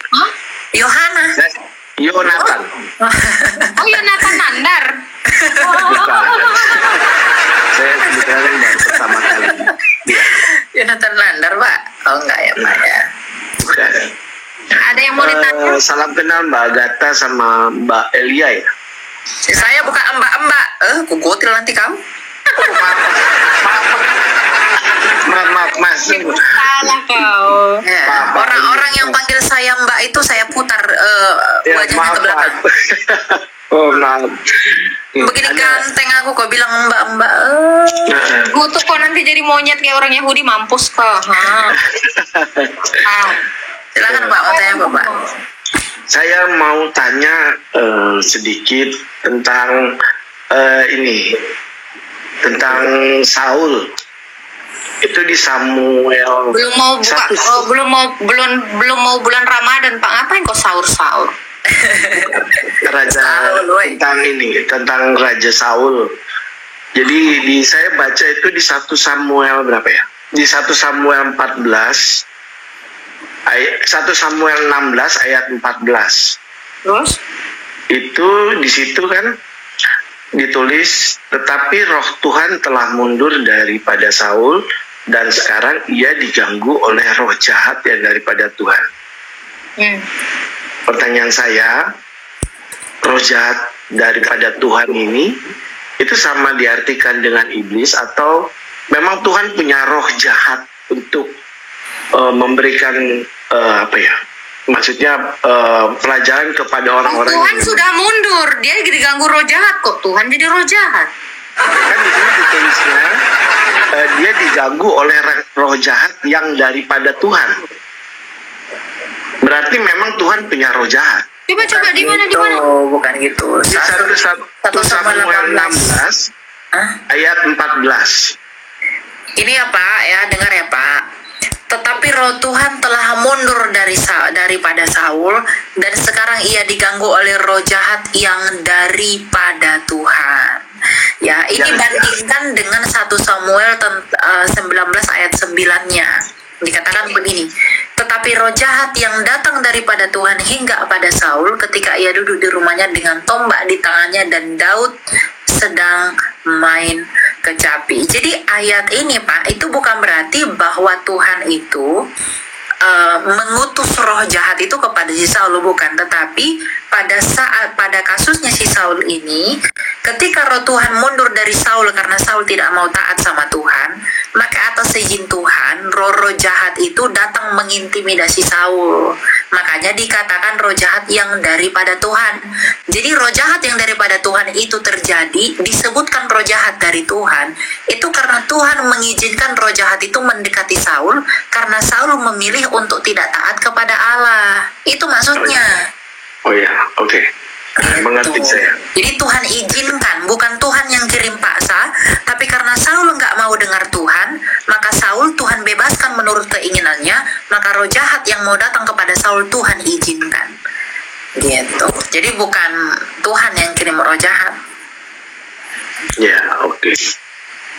S2: Hah?
S1: Yohana.
S9: Yonatan.
S2: Oh Yonatan Nandar.
S9: Bukan. Saya kebetulan baru pertama kali. Iya,
S1: Yonatan Landar, Pak. Oh enggak ya, Pak ya.
S9: bukan.
S2: Ada yang mau ditanya?
S9: Salam kenal Mbak Agatha sama Mbak Elia ya.
S1: Saya bukan mbak-mbak. Kugotil nanti kamu.
S9: Maaf Mas.
S2: Salah kau.
S1: Ya, orang-orang yang panggil saya mbak itu saya putar
S9: Ya,
S1: wajahnya
S9: maaf,
S1: ke belakang.
S9: Maaf. Oh maaf.
S1: Begini ganteng aku kok bilang mbak-mbak.
S2: Kutuk kok nanti jadi monyet kayak orang Yahudi, mampus kok.
S1: Silakan Pak, mau tanya apa, Pak?
S9: Saya mau tanya sedikit tentang ini, tentang Saul. Itu di Samuel.
S2: Belum mau buka, belum mau bulan Ramadan, Pak. Ngapain kok sahur-sahur?
S9: Raja tentang ini, tentang Raja Saul. Jadi saya baca itu di 1 Samuel berapa ya? Di 1 Samuel 14 ayat 1 Samuel 16 ayat 14.
S2: Terus?
S9: Itu di situ kan ditulis, tetapi roh Tuhan telah mundur daripada Saul dan sekarang ia diganggu oleh roh jahat yang daripada Tuhan. Pertanyaan saya, roh jahat daripada Tuhan ini itu sama diartikan dengan iblis atau memang Tuhan punya roh jahat untuk memberikan apa ya? Maksudnya pelajaran kepada orang-orang
S2: Tuhan
S9: yang
S2: sudah mundur, dia diganggu roh jahat kok. Tuhan jadi roh jahat.
S9: kan di sini ditulisnya dia diganggu oleh roh jahat yang daripada Tuhan. Berarti memang Tuhan punya roh jahat.
S2: Coba di mana?
S1: Bukan gitu.
S9: Di 1 Samuel 16 ayat 14.
S1: Ini ya Pak, ya dengar ya Pak. Tetapi roh Tuhan telah mundur daripada Saul dan sekarang ia diganggu oleh roh jahat yang daripada Tuhan. Ya, ini bandingkan dengan 1 Samuel 19 ayat 9-nya. Dikatakan begini, tetapi roh jahat yang datang daripada Tuhan hingga pada Saul ketika ia duduk di rumahnya dengan tombak di tangannya dan Daud sedang main kecapi. Jadi ayat ini Pak, itu bukan berarti bahwa Tuhan itu mengutus roh jahat itu kepada si Saul, bukan. Tetapi pada kasusnya si Saul ini, ketika roh Tuhan mundur dari Saul karena Saul tidak mau taat sama Tuhan, Maka atas izin Tuhan, roh-roh jahat itu datang mengintimidasi Saul. Makanya dikatakan roh jahat yang daripada Tuhan. Jadi roh jahat yang daripada Tuhan itu terjadi, disebutkan roh jahat dari Tuhan. Itu karena Tuhan mengizinkan roh jahat itu mendekati Saul, karena Saul memilih untuk tidak taat kepada Allah. Itu maksudnya.
S9: Oh ya, oke. Mengerti saya.
S1: Jadi Tuhan izinkan, bukan Tuhan yang kirim paksa, tapi karena Saul nggak mau dengar Tuhan, maka Saul Tuhan bebaskan menurut keinginannya, maka roh jahat yang mau datang kepada Saul Tuhan izinkan. Gitu. Jadi bukan Tuhan yang kirim roh jahat.
S9: Ya, oke.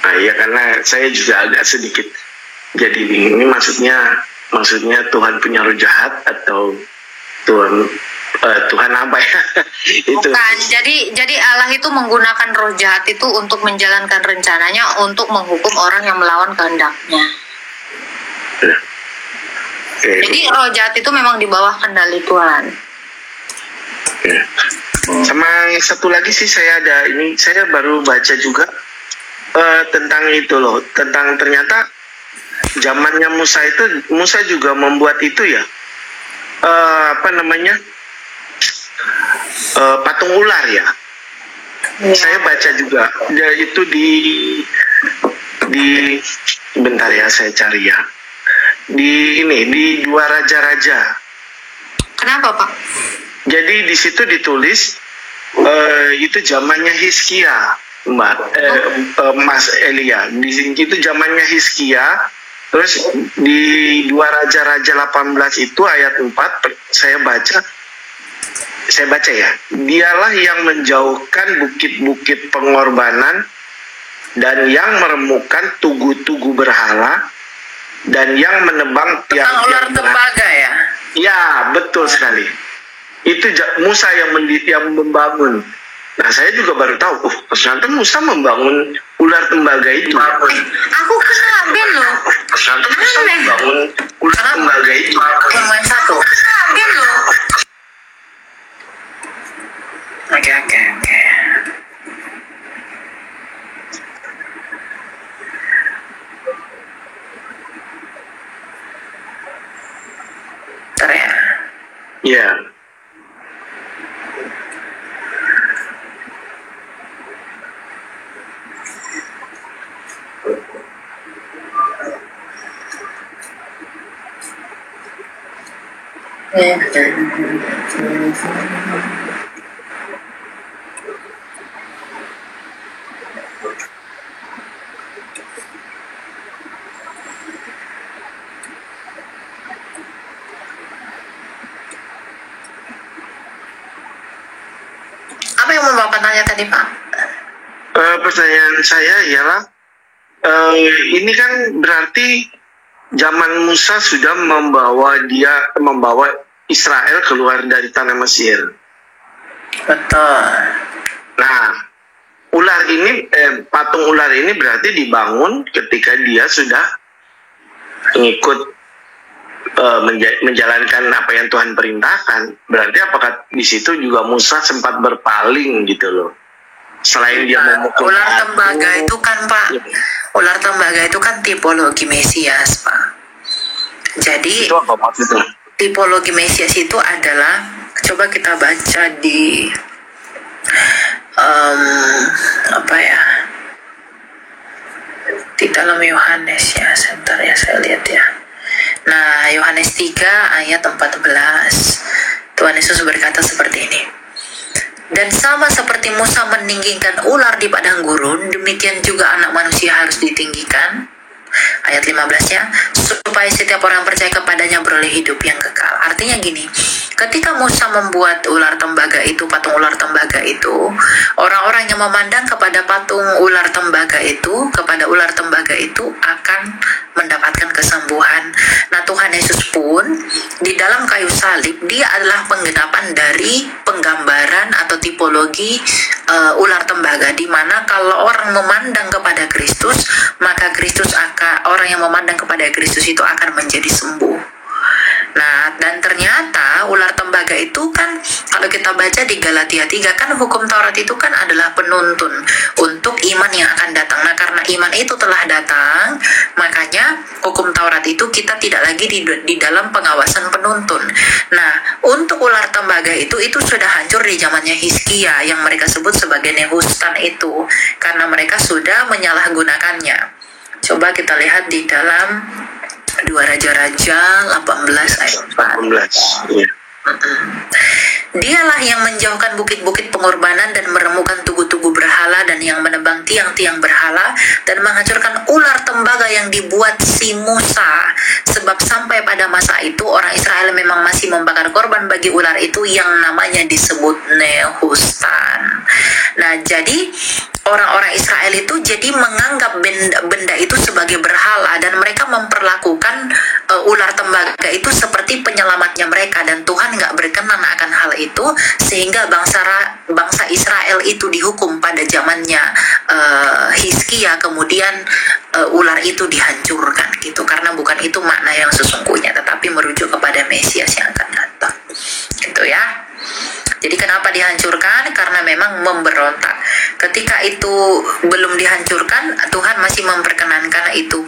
S9: Nah, ya karena saya juga agak sedikit jadi bingung. Ini maksudnya Tuhan punya roh jahat atau Tuhan apa ya? Itu.
S2: Bukan, jadi Allah itu menggunakan roh jahat itu untuk menjalankan rencananya untuk menghukum orang yang melawan kehendaknya.
S9: Ya. Oke.
S2: Jadi roh jahat itu memang di bawah kendali Tuhan.
S9: Ya. Sama satu lagi sih saya baru baca juga tentang itu loh, tentang ternyata zamannya Musa juga membuat itu ya, patung ular ya. Saya baca juga ya, itu di bentar ya, saya cari ya, di Dua Raja-Raja.
S2: Kenapa, Pak?
S9: Jadi di situ ditulis itu zamannya Hizkia, Mas Elia. Di sini itu zamannya Hizkia. Terus di Dua Raja-Raja 18 itu ayat 4 saya baca ya. Dialah yang menjauhkan bukit-bukit pengorbanan dan yang meremukkan tugu-tugu berhala dan yang menebang
S1: tiang-tiang tembaga ya.
S9: Ya, betul sekali. Itu Musa yang membangun. Nah, saya juga baru tahu, ternyata Musa membangun ular tembaga itu.
S2: Aku kena Ben loh.
S9: Ternyata Musa membangun ular tembaga itu.
S1: Yang main satu.
S2: Kena Ben loh.
S1: Oke. Bentar ya.
S9: Ya.
S1: Apa yang mau Bapak tanya tadi, Pak?
S9: Pertanyaan saya ialah ini kan berarti zaman Musa sudah membawa Israel keluar dari tanah Mesir.
S1: Betul.
S9: Nah, patung ular ini berarti dibangun ketika dia sudah mengikut menjalankan apa yang Tuhan perintahkan. Berarti apakah di situ juga Musa sempat berpaling gitu loh? Selain dia memukul
S1: ular tembaga itu kan, Pak, ular tembaga itu kan tipologi Mesias, Pak. Jadi
S9: itu apa maksudnya?
S1: Tipologi Mesias itu adalah, coba kita baca di di dalam Yohanes ya, sebentar ya, saya lihat ya. Nah, Yohanes 3 ayat 14, Tuhan Yesus berkata seperti ini. Dan sama seperti Musa meninggikan ular di padang gurun, demikian juga anak manusia harus ditinggikan. Ayat 15-nya, supaya setiap orang percaya kepadanya beroleh hidup yang kekal. Artinya gini, ketika Musa membuat ular tembaga itu, patung ular tembaga itu, orang-orang yang memandang kepada patung ular tembaga itu, kepada ular tembaga itu akan mendapatkan kesembuhan. Nah, Tuhan Yesus pun di dalam kayu salib, dia adalah penggenapan dari penggambaran atau tipologi ular tembaga, di mana kalau orang memandang kepada Kristus, maka orang yang memandang kepada Kristus itu akan menjadi sembuh. Nah, dan ternyata ular tembaga itu kan kalau kita baca di Galatia 3 kan hukum Taurat itu kan adalah penuntun untuk iman yang akan datang. Nah, karena iman itu telah datang, makanya hukum Taurat itu kita tidak lagi di dalam pengawasan penuntun. Nah, untuk ular tembaga itu sudah hancur di zamannya Hizkia yang mereka sebut sebagai Nehustan itu, karena mereka sudah menyalahgunakannya. Coba kita lihat di dalam 2 Raja-Raja 18 ayat 4.
S9: 18. Iya.
S1: Dialah yang menjauhkan bukit-bukit pengorbanan dan meremukkan tugu-tugu berhala dan yang menebang tiang-tiang berhala dan menghancurkan ular tembaga yang dibuat si Musa. Sebab sampai pada masa itu orang Israel memang masih membakar korban bagi ular itu yang namanya disebut Nehustan. Nah, jadi orang-orang Israel itu jadi menganggap benda itu sebagai berhala dan mereka memperlakukan ular tembaga itu seperti penyelamatnya mereka, dan Tuhan nggak berkenan akan hal itu sehingga bangsa Israel itu dihukum pada zamannya Hizkia, kemudian ular itu dihancurkan gitu, karena bukan itu makna yang sesungguhnya tetapi merujuk kepada Mesias yang akan datang gitu ya. Jadi kenapa dihancurkan? Karena memang memberontak. Ketika itu belum dihancurkan, Tuhan masih memperkenankan itu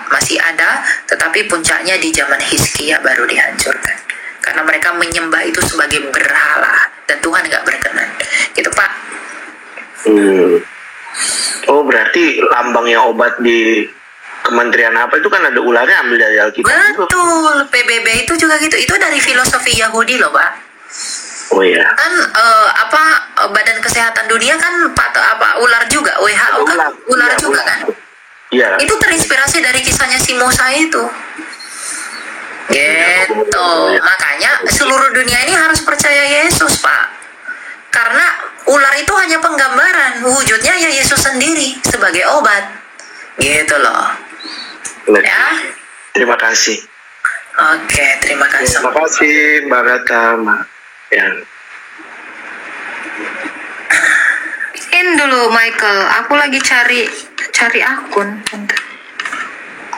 S1: masih ada, tetapi puncaknya di zaman Hizkia baru dihancurkan. Karena mereka menyembah itu sebagai berhala dan Tuhan nggak berkenan. Gitu Pak.
S9: Oh, berarti lambangnya obat di Kementerian apa itu kan ada ularnya, ambil dari Alkitab.
S1: Betul, PBB itu juga gitu. Itu dari filosofi Yahudi loh Pak.
S9: Oh iya.
S1: Kan Badan Kesehatan Dunia kan ular juga, WHO kan ular
S9: iya,
S1: juga kan.
S9: Iya.
S1: Itu terinspirasi dari kisahnya si Musa itu. Gitu. Makanya seluruh dunia ini harus percaya Yesus, Pak. Karena ular itu hanya penggambaran, wujudnya ya Yesus sendiri sebagai obat. Gitu loh. Ya.
S9: Terima kasih.
S1: Oke, terima kasih.
S9: Terima kasih Mbak Rata, Mbak. Ya.
S2: In dulu Michael, aku lagi cari akun.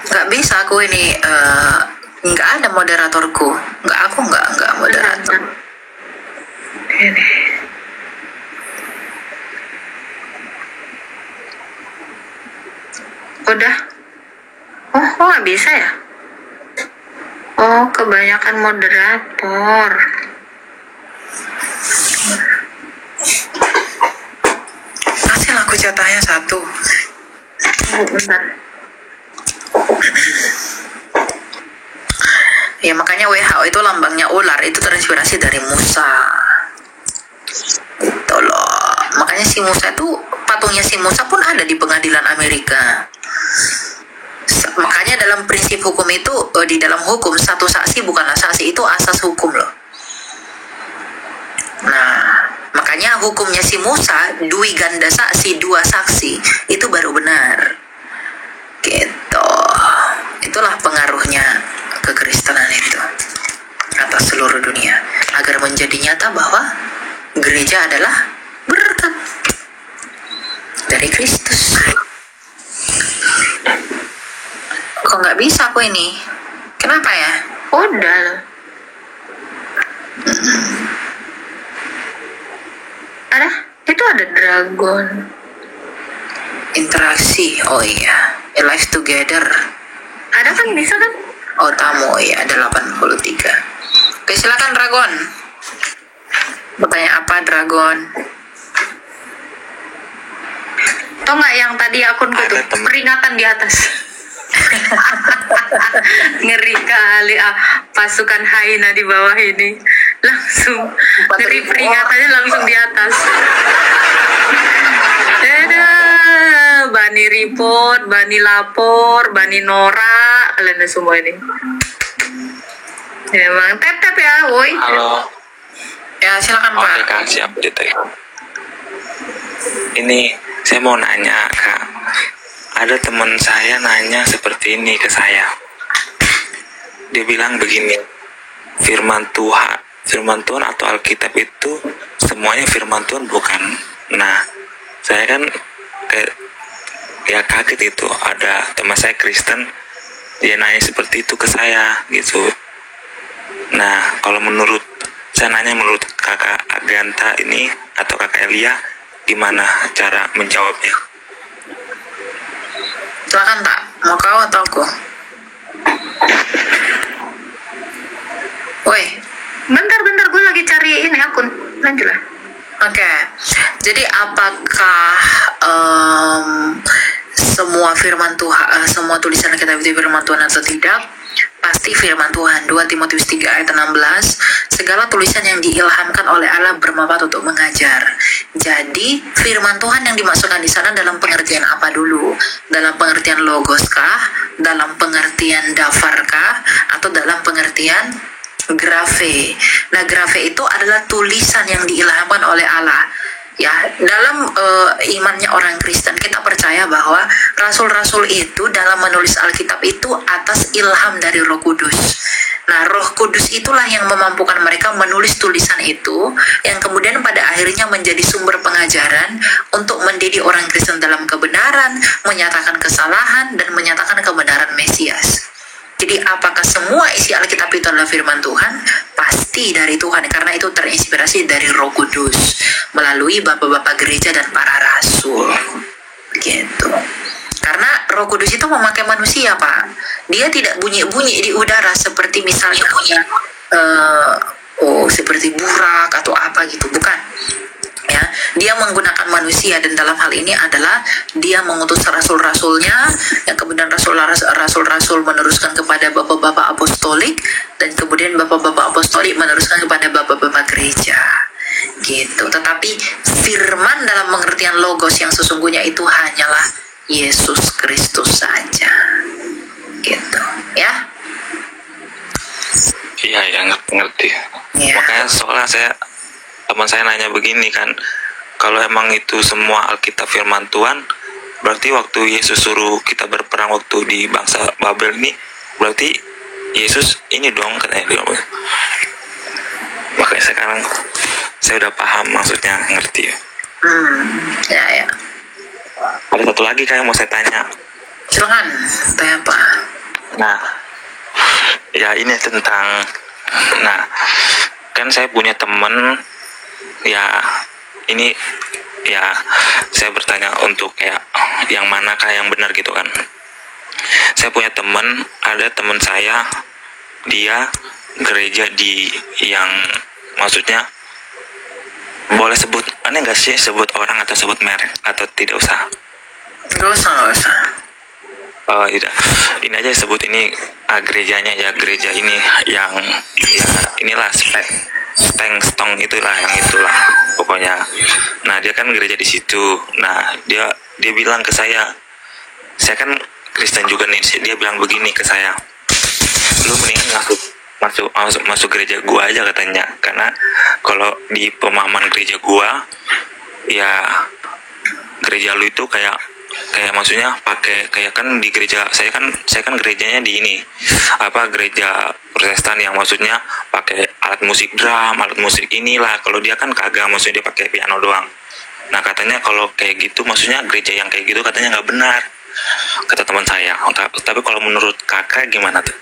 S1: Nggak bisa aku ini nggak ada moderatorku. Aku nggak moderator.
S2: Ini. Udah. Oh, kok nggak bisa ya? Oh, kebanyakan moderator.
S1: Hasil aku jatahnya 1.
S2: Oh, bentar.
S1: Ya makanya WHO itu lambangnya ular, itu terinspirasi dari Musa. Gitu loh. Makanya si Musa itu, patungnya si Musa pun ada di pengadilan Amerika. Makanya dalam prinsip hukum itu, di dalam hukum satu saksi bukanlah saksi, itu asas hukum loh. Nah, makanya hukumnya si Musa, dui ganda saksi, 2 saksi, itu baru benar. Gitu. Itulah pengaruhnya kekristenan itu atas seluruh dunia, agar menjadi nyata bahwa gereja adalah berkat dari Kristus. Kok nggak bisa aku ini? Kenapa ya?
S2: Udah loh. Itu ada dragon.
S1: Interaksi, oh iya. Live together.
S2: Ada kan, bisa kan?
S1: Oh tamu, ya ada 83. Oke, silakan Dragon. Bertanya apa Dragon?
S2: Tau nggak yang tadi akun gue tuh peringatan di atas. Ngeri kali pasukan Haina di bawah ini langsung ngeri, peringatannya langsung di atas. Bani report, Bani lapor, Bani Nora, kalian semua ini. Ya, emang tap ya, woi.
S5: Halo.
S1: Ya silakan Pak.
S5: Oke Kak, siap detail. Ini saya mau nanya Kak. Ada teman saya nanya seperti ini ke saya. Dia bilang begini, firman Tuhan atau Alkitab itu semuanya firman Tuhan bukan? Nah, saya kan ya kaget itu, ada teman saya Kristen, dia nanya seperti itu ke saya gitu. Nah, kalau menurut saya nanya, menurut kakak Aganta ini atau kakak Elia, gimana cara menjawabnya?
S1: Silakan tak, mau kau atau aku? Woi,
S2: Bentar, gue lagi cari ini akun. Lanjut lah.
S1: Oke, jadi apakah semua firman Tuhan, semua tulisan kitab itu firman Tuhan atau tidak? Pasti firman Tuhan. 2 Timotius 3 ayat 16, segala tulisan yang diilhamkan oleh Allah bermanfaat untuk mengajar. Jadi firman Tuhan yang dimaksudkan di sana dalam pengertian apa dulu? Dalam pengertian logos kah? Dalam pengertian dafar kah? Atau dalam pengertian grafe? Nah, grafe itu adalah tulisan yang diilhamkan oleh Allah. Ya, dalam imannya orang Kristen kita percaya bahwa rasul-rasul itu dalam menulis Alkitab itu atas ilham dari Roh Kudus. Nah, Roh Kudus itulah yang memampukan mereka menulis tulisan itu, yang kemudian pada akhirnya menjadi sumber pengajaran untuk mendidik orang Kristen dalam kebenaran, menyatakan kesalahan, dan menyatakan kebenaran Mesias. Jadi apakah semua isi Alkitab itu adalah firman Tuhan? Pasti dari Tuhan, karena itu terinspirasi dari Roh Kudus melalui bapak-bapak gereja dan para rasul. Gitu. Karena Roh Kudus itu memakai manusia, Pak. Dia tidak bunyi-bunyi di udara seperti misalnya seperti burak atau apa gitu, bukan. Ya, dia menggunakan manusia, dan dalam hal ini adalah dia mengutus rasul-rasulnya, yang kemudian rasul-rasul meneruskan kepada bapak-bapak apostolik, dan kemudian bapak-bapak apostolik meneruskan kepada bapak-bapak gereja. Gitu. Tetapi firman dalam pengertian logos yang sesungguhnya itu hanyalah Yesus Kristus saja. Gitu, ya.
S5: Iya, ngerti.
S1: Ya.
S5: Makanya soalnya teman saya nanya begini kan, kalau emang itu semua Alkitab firman Tuhan, berarti waktu Yesus suruh kita berperang waktu di bangsa Babel ini, berarti Yesus ini dong katanya. Makanya sekarang saya udah paham maksudnya, ngerti ya.
S1: Ya.
S5: Ada satu lagi kayak mau saya tanya.
S1: Silakan, tanya apa?
S5: Nah, ya ini tentang, nah kan saya punya temen, ya ini ya saya bertanya untuk kayak yang manakah yang benar gitu kan. Saya punya teman, ada teman saya, dia gereja di yang maksudnya boleh sebut aneh nggak sih sebut orang atau sebut merek atau tidak usah?
S1: Nggak usah.
S5: Oh tidak, ini aja sebut ini gerejanya ya, gereja ini yang ya inilah stong itulah yang itulah pokoknya. Nah dia kan gereja di situ. Nah dia bilang ke saya kan Kristen juga nih. Dia bilang begini ke saya, lu mendingan masuk gereja gua aja katanya, karena kalau di pemahaman gereja gua ya gereja lu itu kayak maksudnya pakai kayak kan di gereja saya kan gerejanya di ini gereja Protestan yang maksudnya pakai alat musik drum, alat musik inilah. Kalau dia kan kagak, maksudnya dia pakai piano doang. Nah katanya kalau kayak gitu, maksudnya gereja yang kayak gitu katanya nggak benar, kata teman saya. Tapi kalau menurut kakak gimana tuh?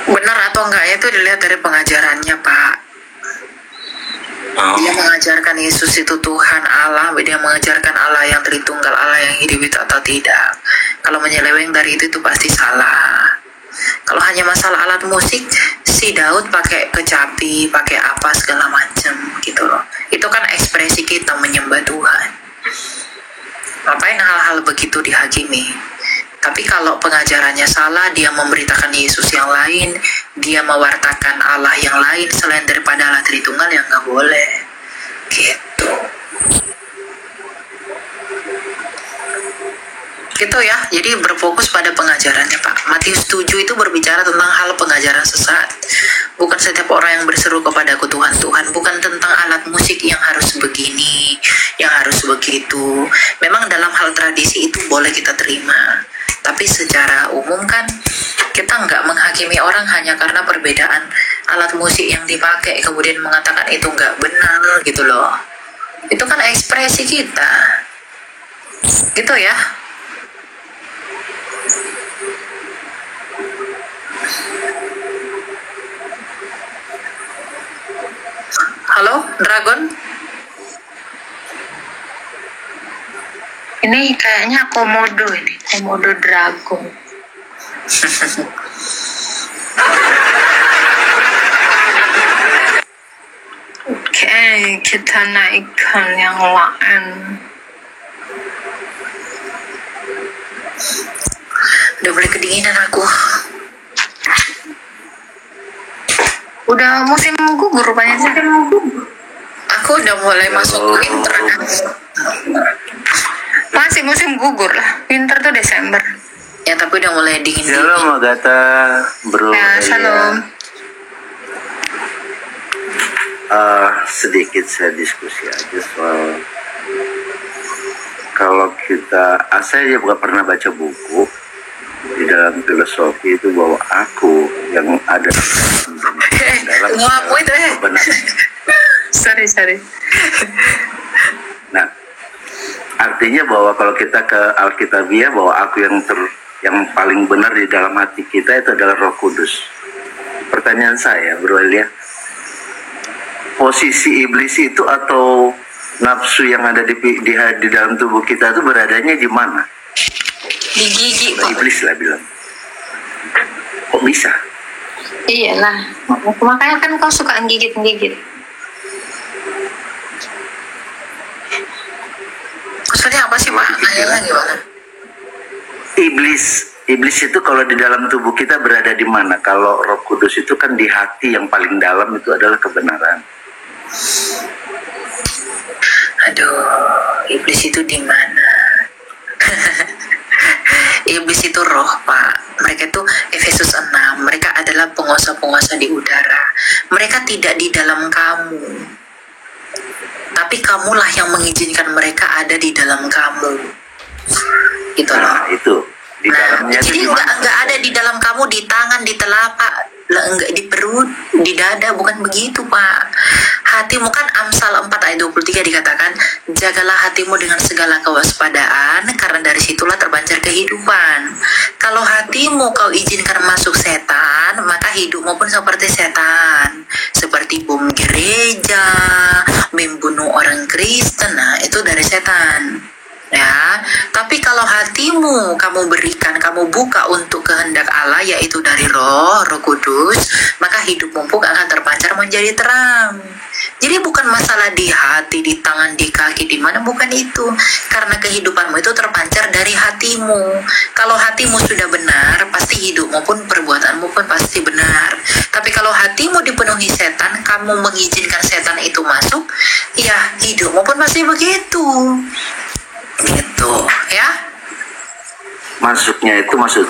S1: Benar atau enggaknya itu dilihat dari pengajarannya, Pak. Dia mengajarkan Yesus itu Tuhan Allah, dia mengajarkan Allah yang Tritunggal, Allah yang hidup itu atau tidak. Kalau menyeleweng dari itu pasti salah. Kalau hanya masalah alat musik, si Daud pakai kecapi, pakai apa segala macam gitu loh. Itu kan ekspresi kita menyembah Tuhan. Ngapain hal-hal begitu dihakimi? Tapi kalau pengajarannya salah, dia memberitakan Yesus yang lain, dia mewartakan Allah yang lain selain daripada Allah Tritunggal, yang nggak boleh. Gitu. Gitu ya, jadi berfokus pada pengajarannya, Pak. Matius 7 itu berbicara tentang hal pengajaran sesat. Bukan setiap orang yang berseru kepadaku Tuhan, Tuhan. Bukan tentang alat musik yang harus begini, yang harus begitu. Memang dalam hal tradisi itu boleh kita terima. Tapi secara umum kan kita nggak menghakimi orang hanya karena perbedaan alat musik yang dipakai, kemudian mengatakan itu nggak benar gitu loh. Itu kan ekspresi kita. Gitu ya. Halo, Dragon.
S2: Ini kayaknya komodo ini, komodo dragon. Oke, kita naikkan yang lain.
S1: Udah mulai kedinginan aku.
S2: Udah musim gugur rupanya sih.
S1: Aku udah mulai masuk winter kan.
S2: Masih musim gugur lah. Winter tuh Desember.
S1: Ya tapi udah mulai dingin.
S10: Shalom Agatha, bro.
S2: Ya, shalom.
S10: Sedikit saya diskusi aja soal kalau kita, saya juga pernah baca buku di dalam filosofi itu bahwa aku yang ada dalam
S1: Ngaku itu
S10: kebenaran.
S2: Sorry.
S10: Nah, artinya bahwa kalau kita ke Alkitabiah bahwa aku yang paling benar di dalam hati kita itu adalah Roh Kudus. Pertanyaan saya, Bro Elia, posisi iblis itu atau nafsu yang ada di dalam tubuh kita itu beradanya di mana?
S2: Di gigi, Pak.
S10: Iblis lah bilang. Kok bisa?
S2: Iyalah. Makanya kan kau suka gigit-gigit.
S1: Maksudnya apa sih, Mak? Nanya gimana?
S10: Iblis itu kalau di dalam tubuh kita berada di mana? Kalau Roh Kudus itu kan di hati yang paling dalam itu adalah kebenaran.
S1: Aduh, iblis itu di mana? Iblis itu roh, Pak. Mereka itu Efesus 6. Mereka adalah penguasa-penguasa di udara. Mereka tidak di dalam kamu. Tapi kamulah yang mengizinkan mereka ada di dalam kamu. Gitu loh.
S10: Nah, itu di dalamnya.
S1: Jadi enggak ada di dalam kamu, di tangan, di telapak, enggak di perut, di dada, bukan begitu, Pak. Hatimu kan Amsal 4 ayat 23 dikatakan, jagalah hatimu dengan segala kewaspadaan, karena dari situlah terpancar kehidupan. Kalau hatimu kau izinkan masuk setan, maka hidupmu pun seperti setan. Seperti bom gereja, membunuh orang Kristen, nah itu dari setan. Ya, tapi kalau hatimu kamu berikan, kamu buka untuk kehendak Allah, yaitu dari Roh Kudus, maka hidupmu pun akan terpancar menjadi terang. Jadi bukan masalah di hati, di tangan, di kaki, di mana, bukan itu. Karena kehidupanmu itu terpancar dari hatimu. Kalau hatimu sudah benar, pasti hidupmu pun, perbuatanmu pun pasti benar. Tapi kalau hatimu dipenuhi setan, kamu mengizinkan setan itu masuk, ya hidupmu pun pasti begitu. Gitu ya.
S10: Masuknya itu maksud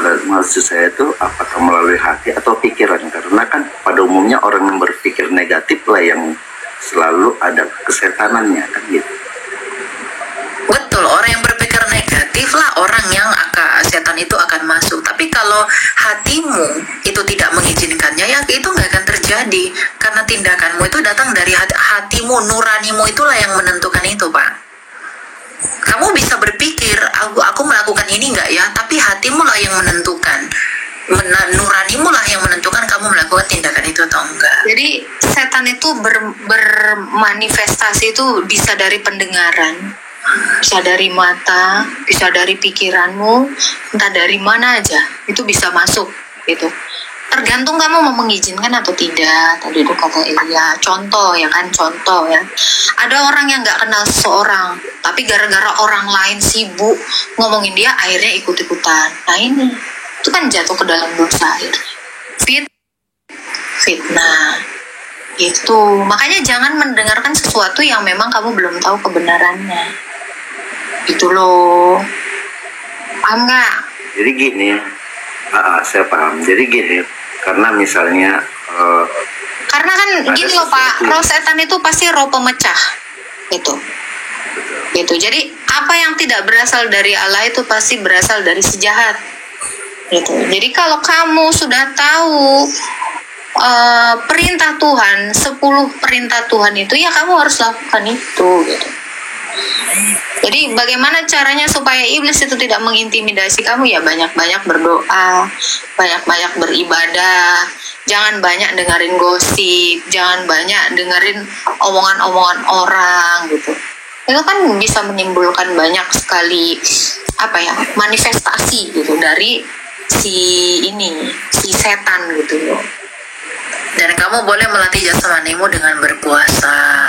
S10: saya itu apakah melalui hati atau pikiran, karena kan pada umumnya orang yang berpikir negatif lah yang selalu ada kesetanannya kan gitu.
S1: Betul, orang yang berpikir negatif lah orang yang setan itu akan masuk. Tapi kalau hatimu itu tidak mengizinkannya, ya itu nggak akan terjadi. Karena tindakanmu itu datang dari hatimu, nuranimu itulah yang menentukan itu, Pak. Kamu bisa berpikir, aku melakukan ini nggak ya? Tapi hatimu lah yang menentukan. Nuranimu lah yang menentukan kamu melakukan tindakan itu atau enggak.
S2: Jadi setan itu bermanifestasi itu bisa dari pendengaran, bisa dari mata, bisa dari pikiranmu, entah dari mana aja, itu bisa masuk gitu. Tergantung kamu mau mengizinkan atau tidak. Tadi itu kata Elia, contoh ya kan, contoh ya. Ada orang yang nggak kenal seseorang, tapi gara-gara orang lain sibuk ngomongin dia, akhirnya ikut-ikutan. Nah ini, itu kan jatuh ke dalam dosa akhirnya. Fitnah. Itu. Makanya jangan mendengarkan sesuatu yang memang kamu belum tahu kebenarannya. Itu loh. Paham nggak?
S10: Jadi gini, saya paham. Jadi gini, karena misalnya
S2: karena kan gini loh Pak, roh setan itu pasti roh pemecah gitu. Jadi apa yang tidak berasal dari Allah itu pasti berasal dari si jahat gitu. Jadi kalau kamu sudah tahu perintah Tuhan, 10 perintah Tuhan itu, ya kamu harus lakukan itu gitu. Jadi bagaimana caranya supaya iblis itu tidak mengintimidasi kamu? Ya banyak-banyak berdoa, banyak-banyak beribadah, jangan banyak dengerin gosip, jangan banyak dengerin omongan-omongan orang gitu. Itu kan bisa menimbulkan banyak sekali manifestasi gitu dari si setan gitu loh.
S1: Dan kamu boleh melatih jasmanimu dengan berpuasa.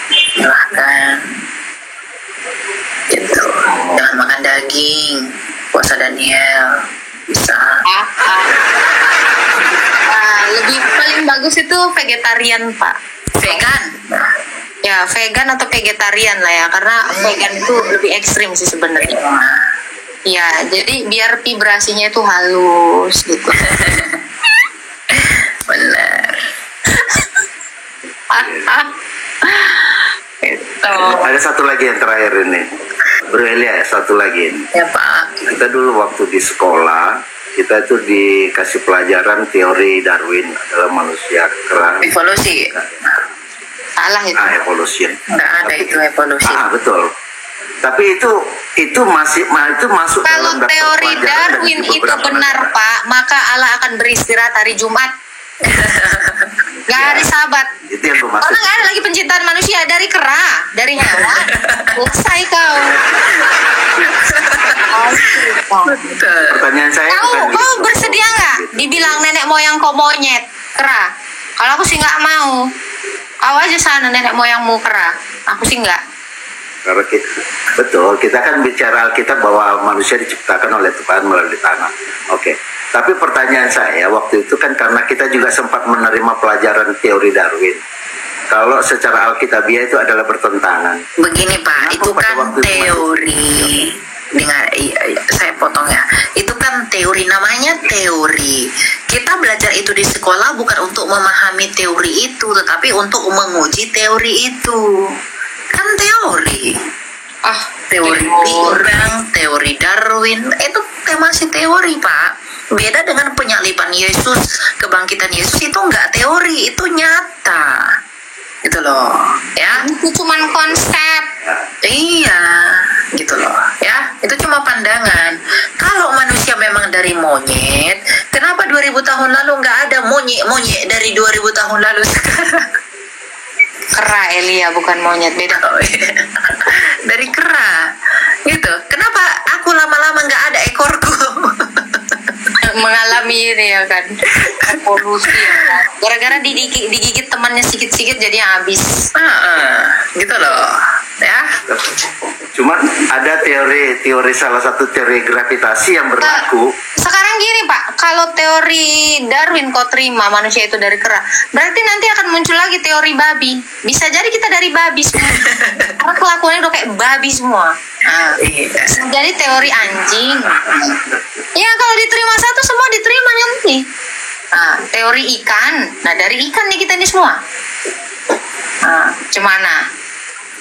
S1: Silahkan. Gitu. Jangan makan daging. Puasa Daniel. Bisa.
S2: Lebih paling bagus itu vegetarian, Pak.
S1: Vegan.
S2: Ya, vegan atau vegetarian lah ya. Karena vegan itu lebih ekstrim sih sebenarnya. Ya, jadi biar vibrasinya itu halus gitu.
S1: Benar.
S2: Gitu.
S10: Ada satu lagi yang terakhir ini, Bro Elia, satu lagi ini.
S1: Ya Pak.
S10: Kita dulu waktu di sekolah, kita itu dikasih pelajaran teori Darwin adalah manusia kera.
S1: Evolusi.
S2: Salah itu.
S10: Evolusi.
S1: Nggak ada itu evolusi.
S10: Betul. Tapi itu masuk
S2: kalau
S10: dalam
S2: teori
S10: pelajaran
S2: Darwin
S10: dan di
S2: itu
S10: beberapa
S2: benar,
S10: negara.
S2: Pak, maka Allah akan beristirahat hari Jumat. Gak hari Sabat.
S10: Itu yang bermaksud.
S2: Karena gak ada lagi penciptaan manusia dari kera, dari hewan. Selesai kau.
S10: Pertanyaan saya
S2: Kau bersedia nggak dibilang nenek moyang kau monyet, kera? Kalau aku sih nggak mau. Kau aja sana nenek moyangmu kera. Aku sih nggak.
S10: Karena kita kan bicara Alkitab bahwa manusia diciptakan oleh Tuhan melalui tanah. Oke. Tapi pertanyaan saya waktu itu kan karena kita juga sempat menerima pelajaran teori Darwin. Kalau secara Alkitabiah itu adalah bertentangan.
S1: Begini Pak, itu kan teori. Saya potong ya. Itu kan teori, namanya teori. Kita belajar itu di sekolah bukan untuk memahami teori itu, tetapi untuk menguji teori itu. Kan teori. Teori Big Bang, teori Darwin, itu masih teori Pak. Beda dengan penyaliban Yesus, kebangkitan Yesus itu enggak teori, itu nyata. Gitu loh, ya.
S2: Itu cuman konsep.
S1: Iya, gitu loh, ya. Itu cuma pandangan. Kalau manusia memang dari monyet, kenapa 2000 tahun lalu nggak ada monyet dari 2000 tahun lalu sekarang?
S2: Kera Elia, bukan monyet, beda.
S1: Dari kera, gitu. Kenapa aku lama-lama nggak ada ekorku?
S2: Mengalami ini ya kan, evolusi ya kan. Gara-gara digigit temannya sikit-sikit jadi habis.
S1: Gitu loh, ya.
S10: Cuman ada teori salah satu teori gravitasi yang berlaku.
S2: Sekarang gini Pak, kalau teori Darwin kau terima manusia itu dari kera, berarti nanti akan muncul lagi teori babi. Bisa jadi kita dari babi semua. Karena kelakuannya udah kayak babi semua. Jadi teori anjing. Ya kalau diterima satu semua diterima nanti. Teori ikan. Nah dari ikan nih kita ini semua. Cemana?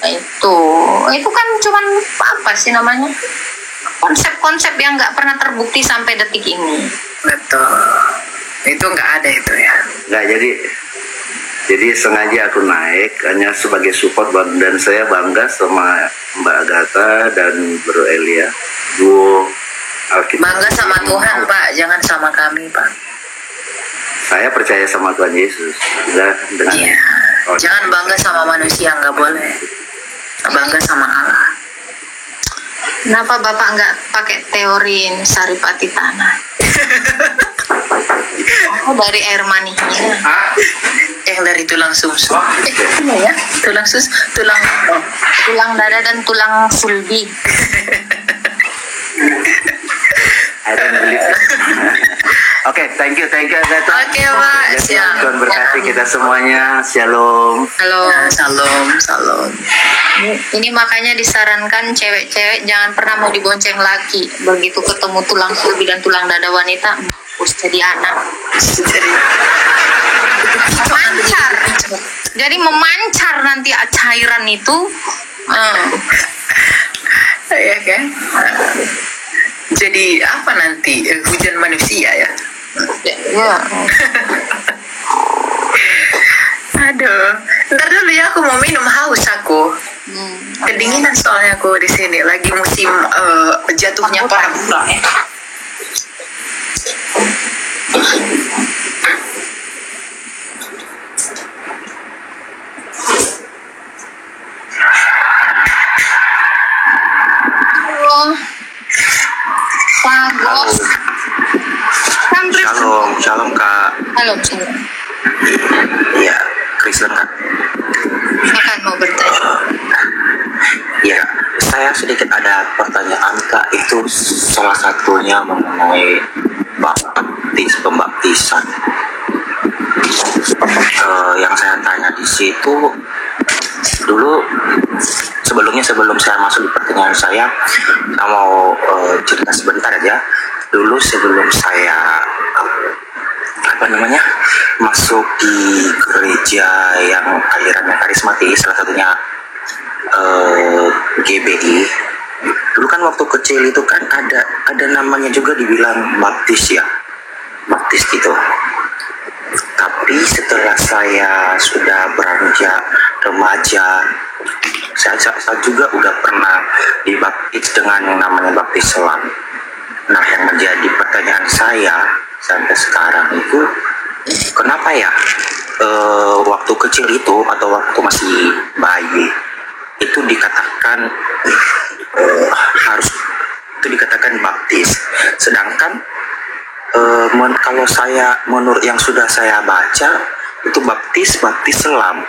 S2: Itu kan cuman apa sih namanya? Konsep-konsep yang nggak pernah terbukti sampai detik ini.
S1: Betul. Itu nggak ada itu ya.
S10: Nggak, jadi sengaja aku naik hanya sebagai support, dan saya bangga sama Mbak Agatha dan Bro Elia. Duo Alkitab.
S1: Bangga sama Tuhan Pak, jangan sama kami Pak.
S10: Saya percaya sama Tuhan Yesus.
S1: Iya. Jangan bangga sama manusia, nggak boleh. Bangga sama Allah.
S2: Kenapa Bapak nggak pakai teori saripati tanah? Dari air maninya.
S1: Yang dari tulang sumsum.
S2: Iya ya.
S1: Tulang
S2: dada dan tulang sulbi.
S10: I don't believe it. Oke, thank you Agatha.
S1: Oke, Pak. Siap.
S10: Tuhan berkati kita semuanya. Shalom.
S2: Halo.
S1: Salam.
S2: Ini makanya disarankan cewek-cewek jangan pernah mau dibonceng laki. Begitu ketemu tulang sulbi dan tulang dada wanita, harus jadi anak. Memancar. Jadi memancar nanti cairan itu.
S1: Iya kan? Jadi apa nanti? Hujan manusia ya?
S2: Ya.
S1: Aduh, ntar dulu ya, aku mau minum, haus aku. Kedinginan soalnya aku di sini lagi musim jatuhnya para bulan ya.
S10: sedikit ada pertanyaan Kak, itu salah satunya mengenai pembaptisan. Yang saya tanya di situ dulu, sebelum saya masuk di pertanyaan saya mau cerita sebentar aja. Dulu sebelum saya masuk di gereja yang alirannya karismatik, salah satunya GBI. Dulu kan waktu kecil itu kan ada namanya juga dibilang baptis ya, baptis gitu. Tapi setelah saya sudah beranjak remaja, saya juga udah pernah dibaptis dengan yang namanya baptis selam. Nah, yang menjadi pertanyaan saya sampai sekarang itu, kenapa ya waktu kecil itu atau waktu masih bayi itu dikatakan harus itu dikatakan baptis, sedangkan kalau saya menurut yang sudah saya baca itu baptis selam.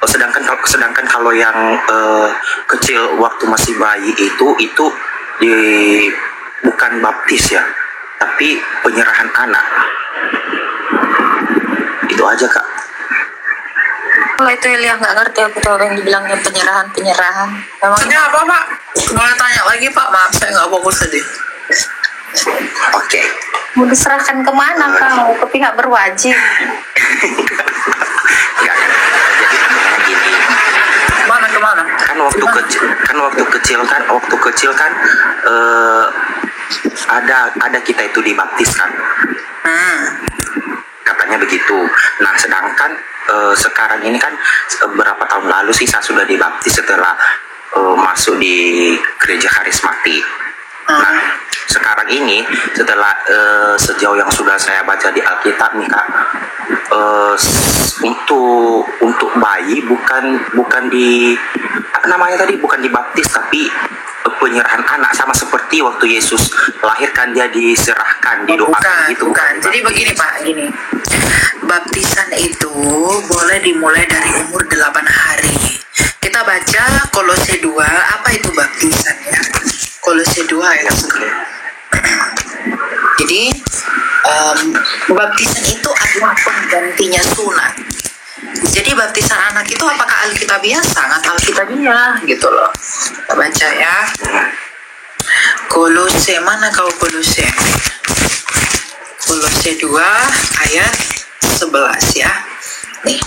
S10: Sedangkan kalau yang kecil waktu masih bayi itu bukan baptis ya, tapi penyerahan anak. Itu aja Kak.
S2: Kalau itu Elia nggak ngerti aku tuh yang dibilangnya penyerahan.
S1: Maksudnya apa Pak? Boleh tanya lagi Pak? Maaf saya nggak fokus tadi.
S10: Oke.
S2: Mau diserahkan kemana kau? Ke pihak berwajib.
S10: Enggak, jadi gini.
S1: Kemana?
S10: Kan waktu kecil kan ada kita itu dibaptis kan. Katanya begitu. Nah, sedangkan sekarang ini kan beberapa tahun lalu sih saya sudah dibaptis setelah masuk di gereja karismatik. Nah, sekarang ini setelah sejauh yang sudah saya baca di Alkitab nih Kak, untuk bayi bukan dibaptis, tapi penyerahan anak, sama seperti waktu Yesus lahirkan dia diserahkan, didoakan gitu.
S1: Bukan. Jadi begini Pak, gini. Baptisan itu boleh dimulai dari umur 8 hari. Kita baca Kolose 2, apa itu baptisan ya? Kolose 2 ayat 10. Jadi baptisan itu adalah penggantinya sunat. Jadi baptisan anak itu apakah alkitabiah? Sangat alkitabiah gitu loh. Kita baca ya. Kolose, mana kau Kolose? Kolose 2 ayat 11 ya. Nih.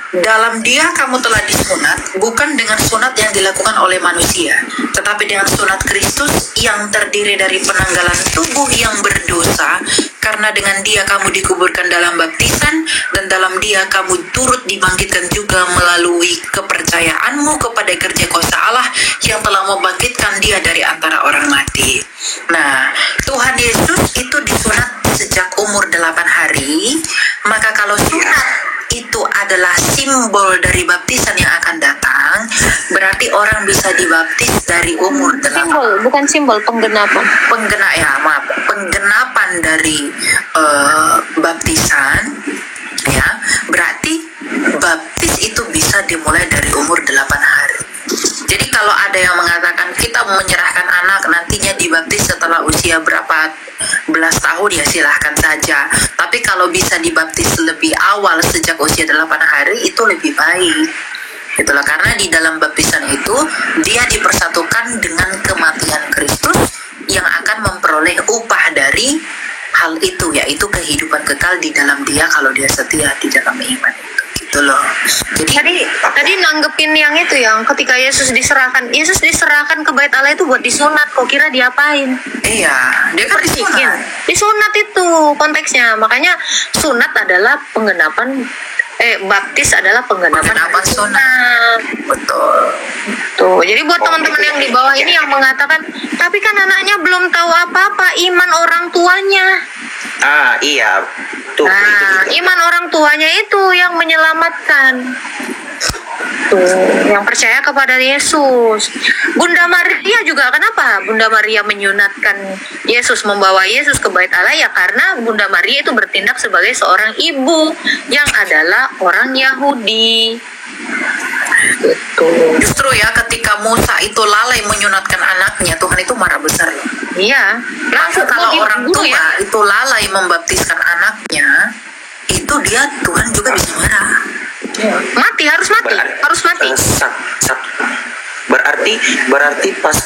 S1: Dalam dia kamu telah disunat, bukan dengan sunat yang dilakukan oleh manusia, tetapi dengan sunat Kristus yang terdiri dari penanggalan tubuh yang berdosa, karena dengan dia kamu dikuburkan dalam baptisan, dan dalam dia kamu turut dibangkitkan juga melalui kepercayaanmu kepada kerja kuasa Allah yang telah membangkitkan dia dari antara orang mati. Nah, Tuhan Yesus itu disunat sejak umur 8 hari, maka kalau sunat itu adalah simbol dari baptisan yang akan datang, berarti orang bisa dibaptis dari umur 8.
S2: Bukan simbol, penggenapan.
S1: Penggenapan dari baptisan ya, berarti baptis itu bisa dimulai dari umur 8 hari. Jadi kalau ada yang mengatakan kita menyerahkan anak nantinya dibaptis setelah usia berapa belas tahun, ya silahkan saja. Tapi kalau bisa dibaptis lebih awal sejak usia 8 hari itu lebih baik. Itulah karena di dalam baptisan itu dia dipersatukan dengan kematian Kristus yang akan memperoleh upah dari hal itu, yaitu kehidupan kekal di dalam dia kalau dia setia di dalam iman itu. Gitu loh. Jadi
S2: tadi nanggepin yang itu, yang ketika Yesus diserahkan ke bait Allah itu buat disunat. Kok kira diapain?
S1: Iya, dia kan
S2: disunat itu konteksnya. Makanya sunat adalah penggenapan, baptis adalah penggenapan
S1: sunat. Betul.
S2: Tuh, jadi buat teman-teman yang di bawah ini yang mengatakan, tapi kan anaknya belum tahu apa-apa, iman orang tuanya.
S10: Iya. Tuh,
S2: nah, iman orang tuanya itu yang menyelamatkan. Tuh, yang percaya kepada Yesus. Bunda Maria juga, kenapa Bunda Maria menyunatkan Yesus, membawa Yesus ke bait Allah? Ya karena Bunda Maria itu bertindak sebagai seorang ibu yang adalah orang Yahudi. Betul.
S1: Justru ya ketika Musa itu lalai menyunatkan anaknya, Tuhan itu marah besar.
S2: Iya.
S1: Maka kalau orang tua
S2: ya.
S1: itu lalai membaptiskan anaknya, itu dia Tuhan juga bisa marah.
S2: Mati, harus mati. Harus mati.
S5: Berarti pas